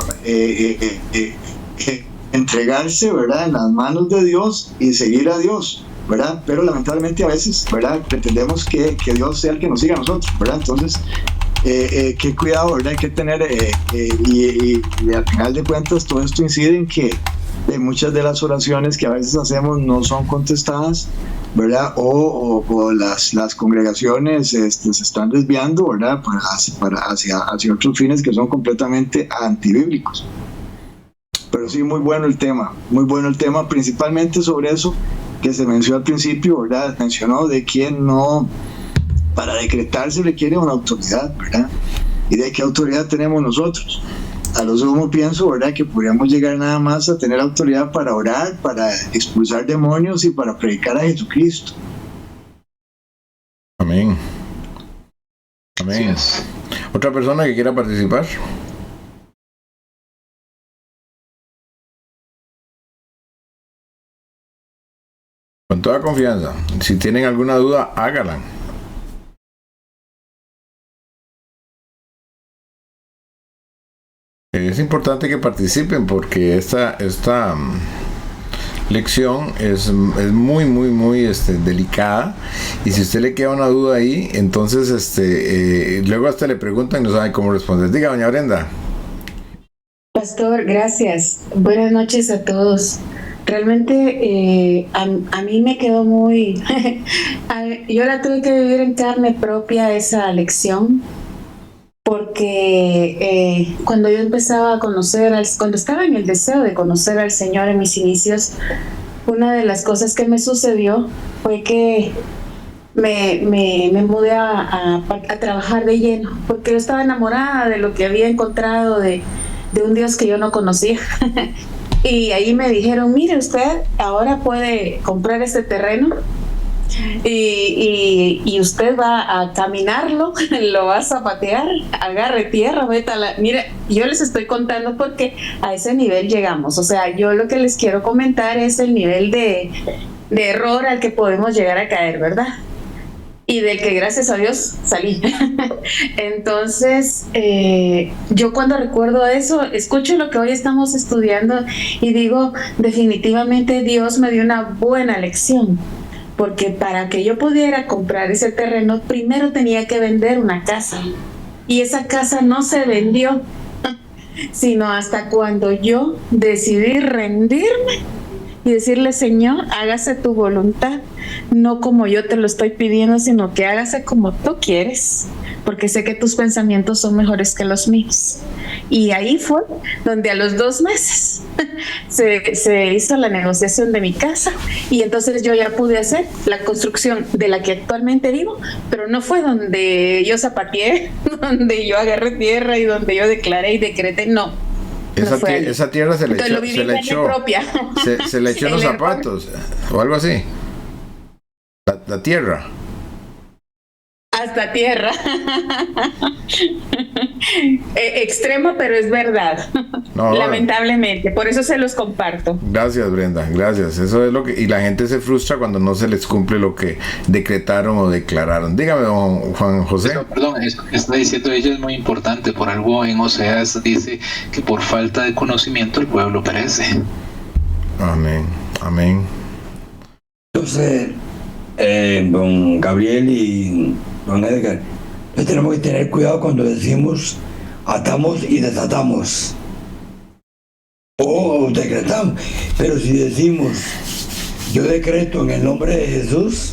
entregarse, ¿verdad?, en las manos de Dios y seguir a Dios, ¿verdad? Pero lamentablemente a veces, ¿verdad?, pretendemos que Dios sea el que nos siga a nosotros, ¿verdad? Entonces, qué cuidado, ¿verdad?, hay que tener, y al final de cuentas todo esto incide en que muchas de las oraciones que a veces hacemos no son contestadas, ¿verdad? O las congregaciones se están desviando, ¿verdad? Hacia otros fines que son completamente antibíblicos. Pero sí, muy bueno el tema, principalmente sobre eso que se mencionó al principio, ¿verdad? Mencionó de que no, para decretar se requiere una autoridad, ¿verdad? ¿Y de qué autoridad tenemos nosotros? A lo sumo pienso, ¿verdad?, que podríamos llegar nada más a tener autoridad para orar, para expulsar demonios y para predicar a Jesucristo. Amén. Amén. ¿Otra persona que quiera participar? Con toda confianza. Si tienen alguna duda, háganla. Es importante que participen porque esta lección es muy delicada, y si usted le queda una duda ahí, entonces luego hasta le preguntan y no sabe cómo responder. Diga, doña Brenda. Pastor, gracias. Buenas noches a todos. Realmente a mí me quedó muy... yo la tuve que vivir en carne propia esa lección, porque cuando yo empezaba a cuando estaba en el deseo de conocer al Señor en mis inicios, una de las cosas que me sucedió fue que me mudé a trabajar de lleno, porque yo estaba enamorada de lo que había encontrado de un Dios que yo no conocía. Y ahí me dijeron, mire, usted ahora puede comprar este terreno y usted va a caminarlo, lo va a zapatear, agarre tierra, mire, yo les estoy contando porque a ese nivel llegamos. O sea, yo lo que les quiero comentar es el nivel de error al que podemos llegar a caer, ¿verdad? Y del que gracias a Dios salí. Entonces, yo cuando recuerdo eso, escucho lo que hoy estamos estudiando y digo, definitivamente Dios me dio una buena lección, porque para que yo pudiera comprar ese terreno, primero tenía que vender una casa, y esa casa no se vendió, sino hasta cuando yo decidí rendirme y decirle, Señor, hágase tu voluntad, no como yo te lo estoy pidiendo, sino que hágase como tú quieres, porque sé que tus pensamientos son mejores que los míos. Y ahí fue donde a los 2 meses se hizo la negociación de mi casa, y entonces yo ya pude hacer la construcción de la que actualmente vivo, pero no fue donde yo zapateé, donde yo agarré tierra y donde yo declaré y decreté, no. Esa tierra se le echó, se le echó los zapatos o algo así. La tierra. Hasta tierra. Extremo, pero es verdad. No, lamentablemente, por eso se los comparto. Gracias, Brenda, gracias. Eso es lo que, y la gente se frustra cuando no se les cumple lo que decretaron o declararon. Dígame, don Juan José. Perdón, eso que está diciendo ella es muy importante. Por algo en Oseas dice que por falta de conocimiento el pueblo perece. Amén, amén. Entonces, don Gabriel y don Edgar, pues tenemos que tener cuidado cuando decimos atamos y desatamos o decretamos. Pero si decimos yo decreto en el nombre de Jesús,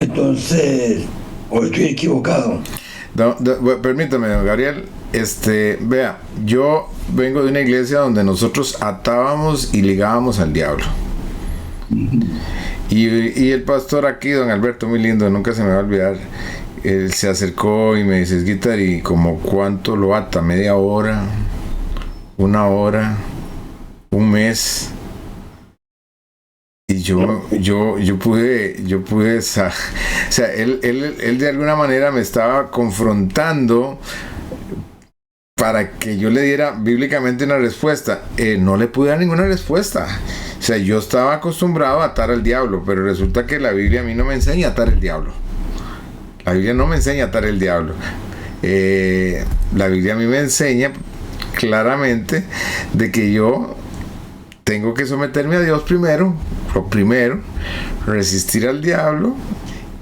entonces o estoy equivocado. Permítame, don Gabriel, vea, yo vengo de una iglesia donde nosotros atábamos y ligábamos al diablo. Y el pastor aquí, don Alberto, muy lindo, nunca se me va a olvidar, él se acercó y me dice, Guitar, ¿y como cuánto lo ata? ¿Media hora? ¿1 hora? ¿1 mes? Y yo pude, o sea, él de alguna manera me estaba confrontando para que yo le diera bíblicamente una respuesta. No le pude dar ninguna respuesta. O sea, yo estaba acostumbrado a atar al diablo, pero resulta que la Biblia a mí no me enseña a atar el diablo. La Biblia no me enseña a atar el diablo. La Biblia a mí me enseña claramente de que yo tengo que someterme a Dios primero, resistir al diablo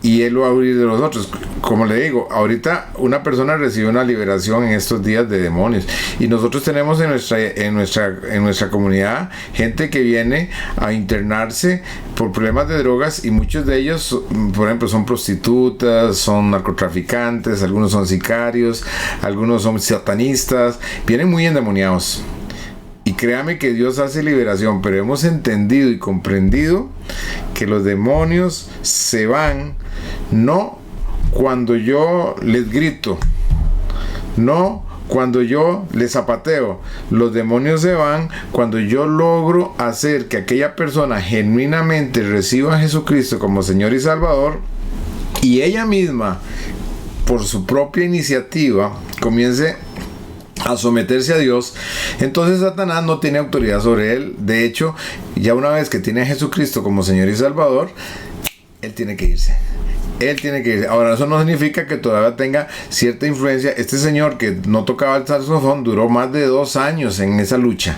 y Él lo va a abrir de los otros. Como le digo, ahorita una persona recibe una liberación en estos días de demonios, y nosotros tenemos en nuestra comunidad gente que viene a internarse por problemas de drogas, y muchos de ellos, por ejemplo, son prostitutas, son narcotraficantes, algunos son sicarios, algunos son satanistas, vienen muy endemoniados. Y créame que Dios hace liberación, pero hemos entendido y comprendido que los demonios se van no cuando yo les grito, no cuando yo les zapateo. Los demonios se van cuando yo logro hacer que aquella persona genuinamente reciba a Jesucristo como Señor y Salvador, y ella misma, por su propia iniciativa, comience a someterse a Dios. Entonces Satanás no tiene autoridad sobre él. De hecho, ya una vez que tiene a Jesucristo como Señor y Salvador, él tiene que irse. Él tiene que irse. Ahora, eso no significa que todavía tenga cierta influencia. Este señor que no tocaba el saxofón duró más de 2 años en esa lucha,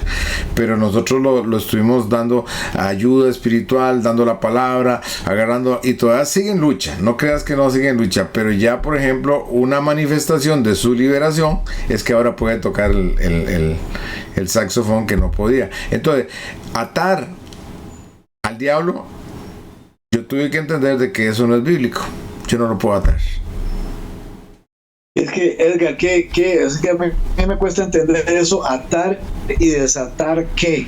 pero nosotros lo estuvimos dando ayuda espiritual, dando la palabra, agarrando, y todavía sigue en lucha. No creas que no sigue en lucha, pero ya, por ejemplo, una manifestación de su liberación es que ahora puede tocar el saxofón, que no podía. Entonces, atar al diablo, yo tuve que entender de que eso no es bíblico. Yo no lo puedo atar. Es que, Edgar, es que a mí me cuesta entender eso, atar y desatar ¿qué?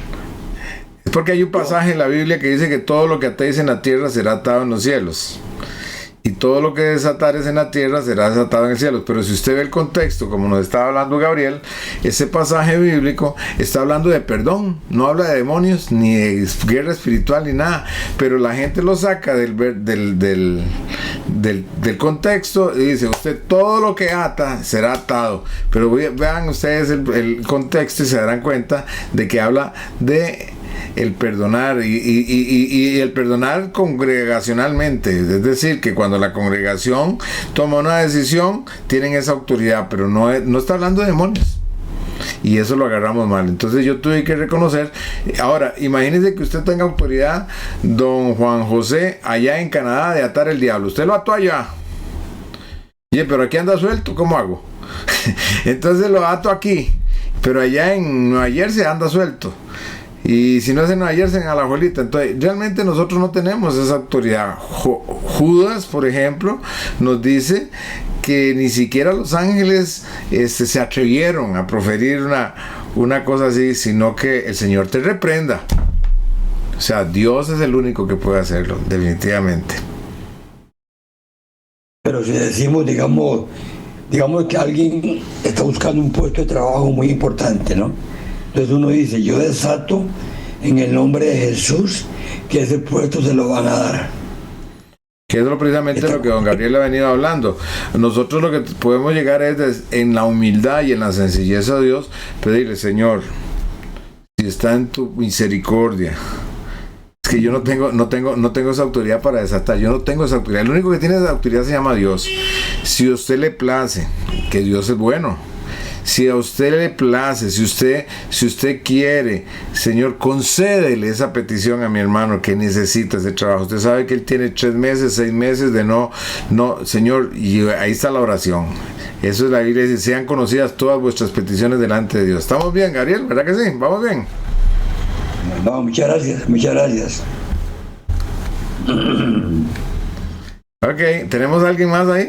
Es porque hay un pasaje en la Biblia que dice que todo lo que atéis en la tierra será atado en los cielos, y todo lo que desatares en la tierra será desatado en el cielo. Pero si usted ve el contexto, como nos estaba hablando Gabriel, ese pasaje bíblico está hablando de perdón, no habla de demonios, ni de guerra espiritual, ni nada. Pero la gente lo saca del contexto y dice, usted todo lo que ata será atado. Pero vean ustedes el contexto y se darán cuenta de que habla de el perdonar, y el perdonar congregacionalmente, es decir, que cuando la congregación toma una decisión tienen esa autoridad, pero no está hablando de demonios, y eso lo agarramos mal. Entonces yo tuve que reconocer. Ahora imagínense que usted tenga autoridad, don Juan José, allá en Canadá, de atar el diablo. Usted lo ató allá, pero aquí anda suelto, ¿cómo hago? Entonces lo ato aquí, pero allá en Nueva Jersey anda suelto. Y si no es en Nueva Jersey, en Alajuelita. Entonces, realmente nosotros no tenemos esa autoridad. Judas, por ejemplo, nos dice que ni siquiera los ángeles se atrevieron a proferir una cosa así, sino que el Señor te reprenda. O sea, Dios es el único que puede hacerlo, definitivamente. Pero si decimos, digamos que alguien está buscando un puesto de trabajo muy importante, ¿no? Entonces uno dice, yo desato en el nombre de Jesús que ese puesto se lo van a dar. Que es precisamente lo que don Gabriel ha venido hablando. Nosotros lo que podemos llegar es en la humildad y en la sencillez a Dios, pedirle, Señor, si está en tu misericordia, es que yo no tengo esa autoridad para desatar. Yo no tengo esa autoridad. El único que tiene esa autoridad se llama Dios. Si a usted le place, que Dios es bueno, si a usted le place, si usted quiere, Señor, concédele esa petición a mi hermano que necesita ese trabajo. Usted sabe que él tiene 3 meses, 6 meses de no, Señor, y ahí está la oración. Eso es la Biblia, dice, sean conocidas todas vuestras peticiones delante de Dios. ¿Estamos bien, Gabriel? ¿Verdad que sí? ¿Vamos bien? No, muchas gracias. Ok, ¿tenemos a alguien más ahí?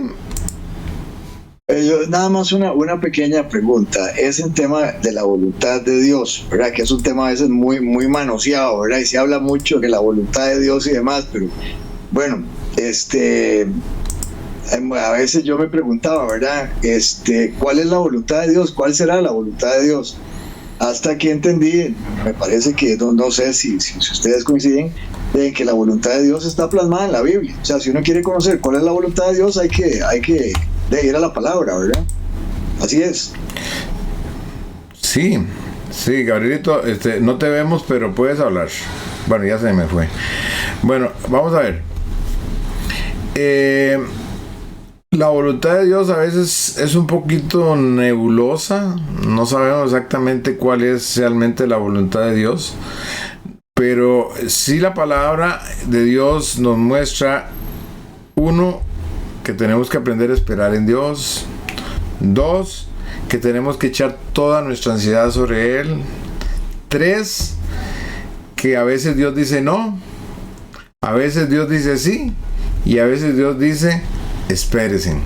Nada más una pequeña pregunta. Es el tema de la voluntad de Dios, ¿verdad? Que es un tema a veces muy, muy manoseado, ¿verdad? Y se habla mucho de la voluntad de Dios y demás, pero bueno, a veces yo me preguntaba, ¿verdad? ¿Cuál es la voluntad de Dios? ¿Cuál será la voluntad de Dios? Hasta que entendí, me parece que, no sé si ustedes coinciden, en que la voluntad de Dios está plasmada en la Biblia. O sea, si uno quiere conocer cuál es la voluntad de Dios, hay que ir a la palabra, ¿verdad? Así es. Sí, Gabrielito, no te vemos, pero puedes hablar. Bueno, ya se me fue. Bueno, vamos a ver. La voluntad de Dios a veces es un poquito nebulosa. No sabemos exactamente cuál es realmente la voluntad de Dios. Pero sí, la palabra de Dios nos muestra Uno, que tenemos que aprender a esperar en Dios. Dos, que tenemos que echar toda nuestra ansiedad sobre Él. Tres, que a veces Dios dice no, a veces Dios dice sí, y a veces Dios dice espérense.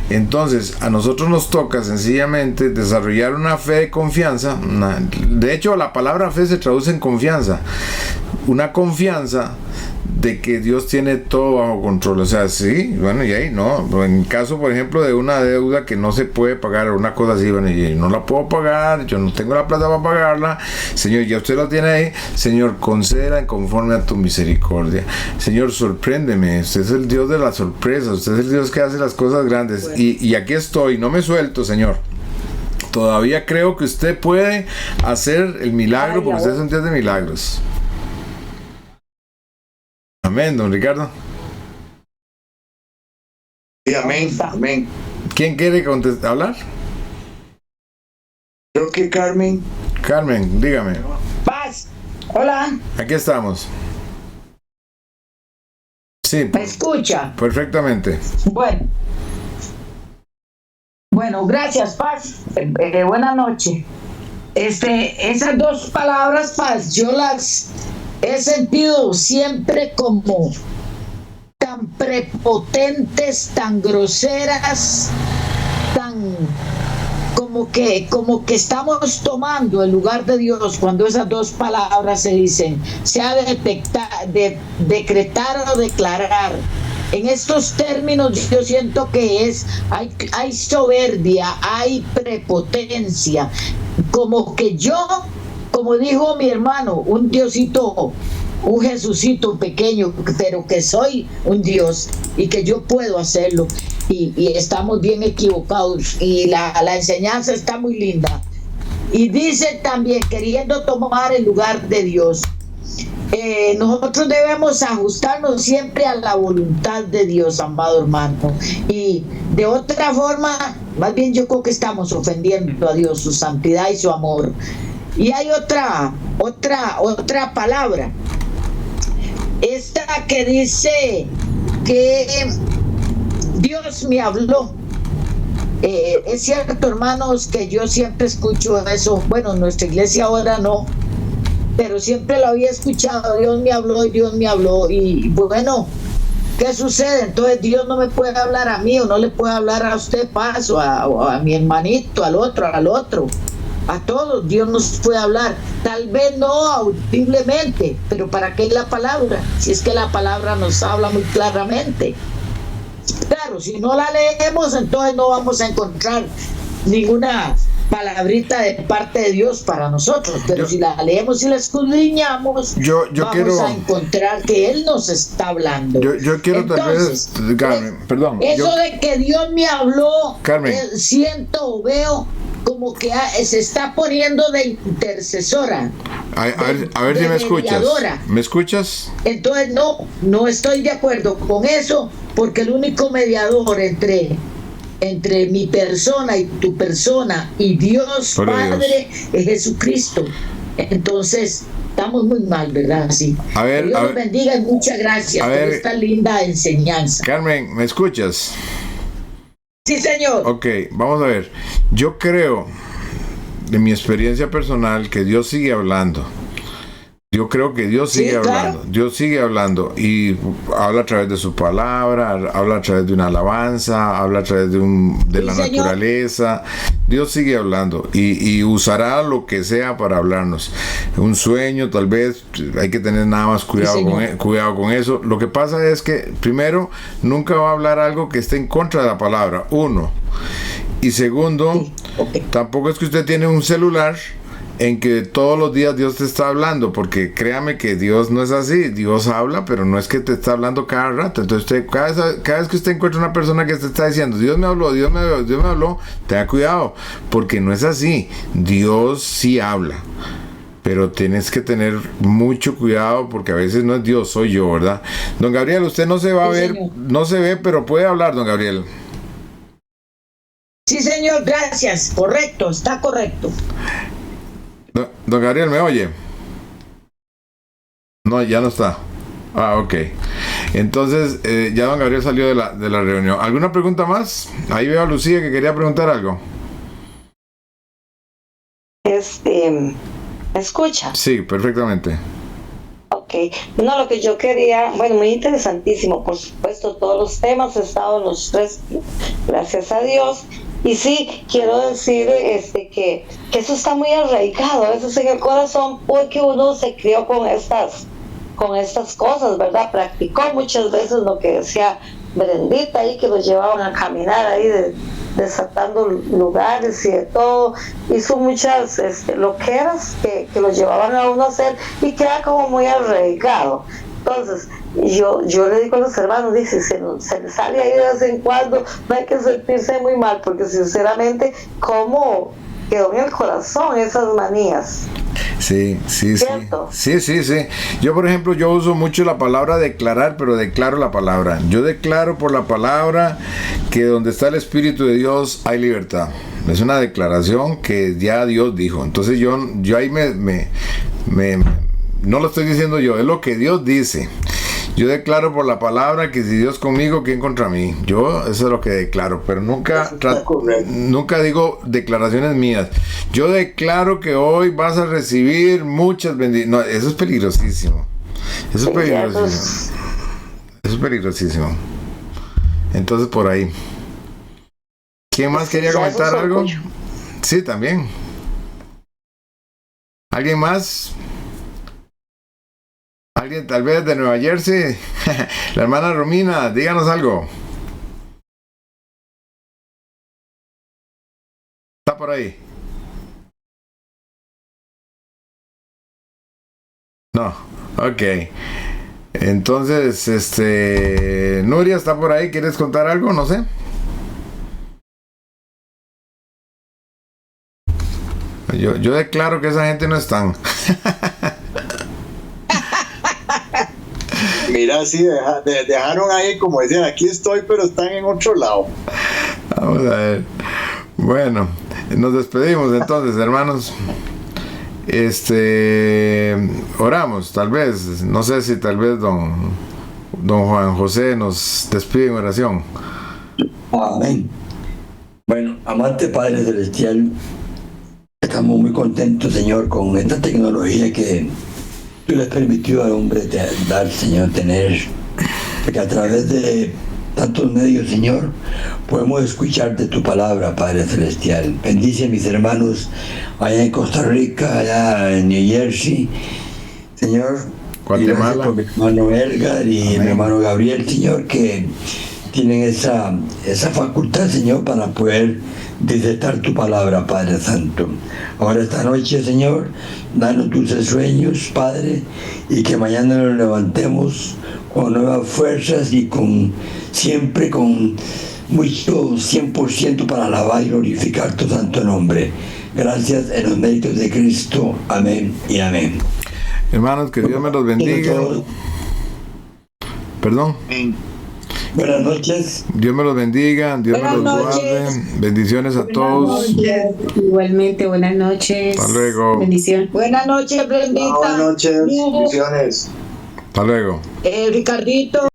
Entonces a nosotros nos toca sencillamente desarrollar una fe de confianza. De hecho, la palabra fe se traduce en confianza, una confianza de que Dios tiene todo bajo control. O sea, sí, bueno, y ahí no, en caso por ejemplo de una deuda que no se puede pagar, una cosa así, bueno, y no la puedo pagar, yo no tengo la plata para pagarla, Señor, ya usted lo tiene ahí, Señor, conceda conforme a tu misericordia. Señor, sorpréndeme, usted es el Dios de las sorpresas, usted es el Dios que hace las cosas grandes. Bueno. Y aquí estoy, no me suelto, Señor. Todavía creo que usted puede hacer el milagro, porque usted es un Dios de milagros. Amén, don Ricardo. Sí, amén, amén. ¿Quién quiere hablar? Creo que Carmen. Carmen, dígame. Paz, hola. Aquí estamos. Sí. ¿Me escucha? Perfectamente. Bueno, gracias, Paz. Buenas noches. Esas dos palabras, Paz, yo las he sentido siempre como tan prepotentes, tan groseras, tan como que estamos tomando el lugar de Dios cuando esas dos palabras se dicen, sea decretar o declarar. En estos términos yo siento que hay soberbia, hay prepotencia, como que yo, como dijo mi hermano, un Diosito, un Jesucito pequeño, pero que soy un Dios y que yo puedo hacerlo, y estamos bien equivocados, y la enseñanza está muy linda, y dice también, queriendo tomar el lugar de Dios, nosotros debemos ajustarnos siempre a la voluntad de Dios, amado hermano, y de otra forma, más bien yo creo que estamos ofendiendo a Dios, su santidad y su amor. Y hay otra palabra, esta que dice que Dios me habló. Es cierto, hermanos, que yo siempre escucho eso. Bueno, en nuestra iglesia ahora no, pero siempre lo había escuchado. Dios me habló y Dios me habló. Y bueno, ¿qué sucede? Entonces Dios no me puede hablar a mí, o no le puede hablar a usted, Paz, o a mi hermanito, al otro. A todos Dios nos puede hablar, tal vez no audiblemente, pero ¿para qué la palabra? Si es que la palabra nos habla muy claramente. Claro, si no la leemos, entonces no vamos a encontrar ninguna palabrita de parte de Dios para nosotros, pero si la leemos y la escudriñamos, vamos a encontrar que Él nos está hablando. Yo quiero entonces, tal vez, Carmen, perdón. Eso de que Dios me habló, Carmen, siento o veo como que se está poniendo de intercesora. A ver si me escuchas. ¿Me escuchas? Entonces no estoy de acuerdo con eso, porque el único mediador entre mi persona y tu persona y Dios Padre es Jesucristo. Entonces estamos muy mal, ¿verdad? Sí. Dios los bendiga y muchas gracias por esta linda enseñanza. Carmen, ¿me escuchas? Sí, señor. Ok, vamos a ver. Yo creo, de mi experiencia personal, que Dios sigue hablando. Yo creo que Dios sigue hablando. Claro. Dios sigue hablando y habla a través de su palabra, habla a través de una alabanza, habla a través de la naturaleza. Dios sigue hablando y usará lo que sea para hablarnos. Un sueño, tal vez, hay que tener nada más cuidado con eso. Lo que pasa es que, primero, nunca va a hablar algo que esté en contra de la palabra, uno. Y segundo, tampoco es que usted tiene un celular en que todos los días Dios te está hablando, porque créame que Dios no es así. Dios habla, pero no es que te está hablando cada rato. Entonces cada vez que usted encuentra una persona que te está diciendo Dios me habló, tenga cuidado, porque no es así. Dios sí habla, pero tienes que tener mucho cuidado, porque a veces no es Dios, soy yo, ¿verdad? Don Gabriel, usted no se va a ver, no se ve, pero puede hablar, don Gabriel. Sí, señor, gracias, correcto, está correcto. Don Gabriel, ¿me oye? No, ya no está. Ah, ok. Entonces, ya don Gabriel salió de la reunión. ¿Alguna pregunta más? Ahí veo a Lucía que quería preguntar algo. ¿Me escucha? Sí, perfectamente. Ok. No, lo que yo quería, bueno, muy interesantísimo, por supuesto, todos los temas, he estado en los tres, gracias a Dios. Y sí, quiero decir que eso está muy arraigado a veces en el corazón, porque uno se crió con estas cosas, ¿verdad? Practicó muchas veces lo que decía Brendita ahí, que lo llevaban a caminar ahí desatando lugares y de todo. Hizo muchas loqueras que lo llevaban a uno a hacer y queda como muy arraigado. Entonces, yo le digo a los hermanos, dice, se le sale ahí de vez en cuando, no hay que sentirse muy mal, porque sinceramente, ¿cómo quedó en el corazón esas manías? Sí. ¿Cierto? Sí. Yo, por ejemplo, yo uso mucho la palabra declarar, pero declaro la palabra. Yo declaro por la palabra que donde está el Espíritu de Dios hay libertad. Es una declaración que ya Dios dijo. Entonces yo ahí no lo estoy diciendo yo, es lo que Dios dice. Yo declaro por la palabra que si Dios conmigo, ¿quién contra mí? Yo eso es lo que declaro, pero nunca digo declaraciones mías. Yo declaro que hoy vas a recibir muchas bendiciones. No, eso es peligrosísimo. Eso es peligrosísimo. Entonces por ahí. ¿Quién más quería comentar algo? Sí, también. ¿Alguien más? ¿Alguien tal vez de Nueva Jersey? La hermana Romina, díganos algo. ¿Está por ahí? No, ok. Entonces, Nuria, ¿está por ahí? ¿Quieres contar algo? No sé. Yo declaro que esa gente no están. Mira, sí, dejaron ahí como decían, aquí estoy, pero están en otro lado. Vamos a ver. Bueno, nos despedimos entonces, hermanos. Oramos, tal vez, no sé si tal vez don Juan José nos despide en oración. Amén. Bueno, amante Padre Celestial, estamos muy contentos, Señor, con esta tecnología que Tú le has permitido al hombre dar, Señor, tener, porque a través de tantos medios, Señor, podemos escuchar de tu palabra, Padre Celestial. Bendice a mis hermanos allá en Costa Rica, allá en New Jersey, Señor. Guatemala. Por mi hermano Edgar y Amén. mi hermano Gabriel, Señor, que tienen esa facultad, Señor, para poder disertar tu palabra, Padre Santo. Ahora esta noche, Señor, danos dulces sueños, Padre, y que mañana nos levantemos con nuevas fuerzas y siempre con mucho 100% para alabar y glorificar tu santo nombre. Gracias en los méritos de Cristo. Amén y amén. Hermanos, que Dios me los bendiga. Perdón. Buenas noches. Dios me los bendiga, Dios me los guarde. Bendiciones a todos. Igualmente, buenas noches. Hasta luego. Bendición. Buenas noches, Brendita. Buenas noches, bendiciones. Hasta luego. Ricardito.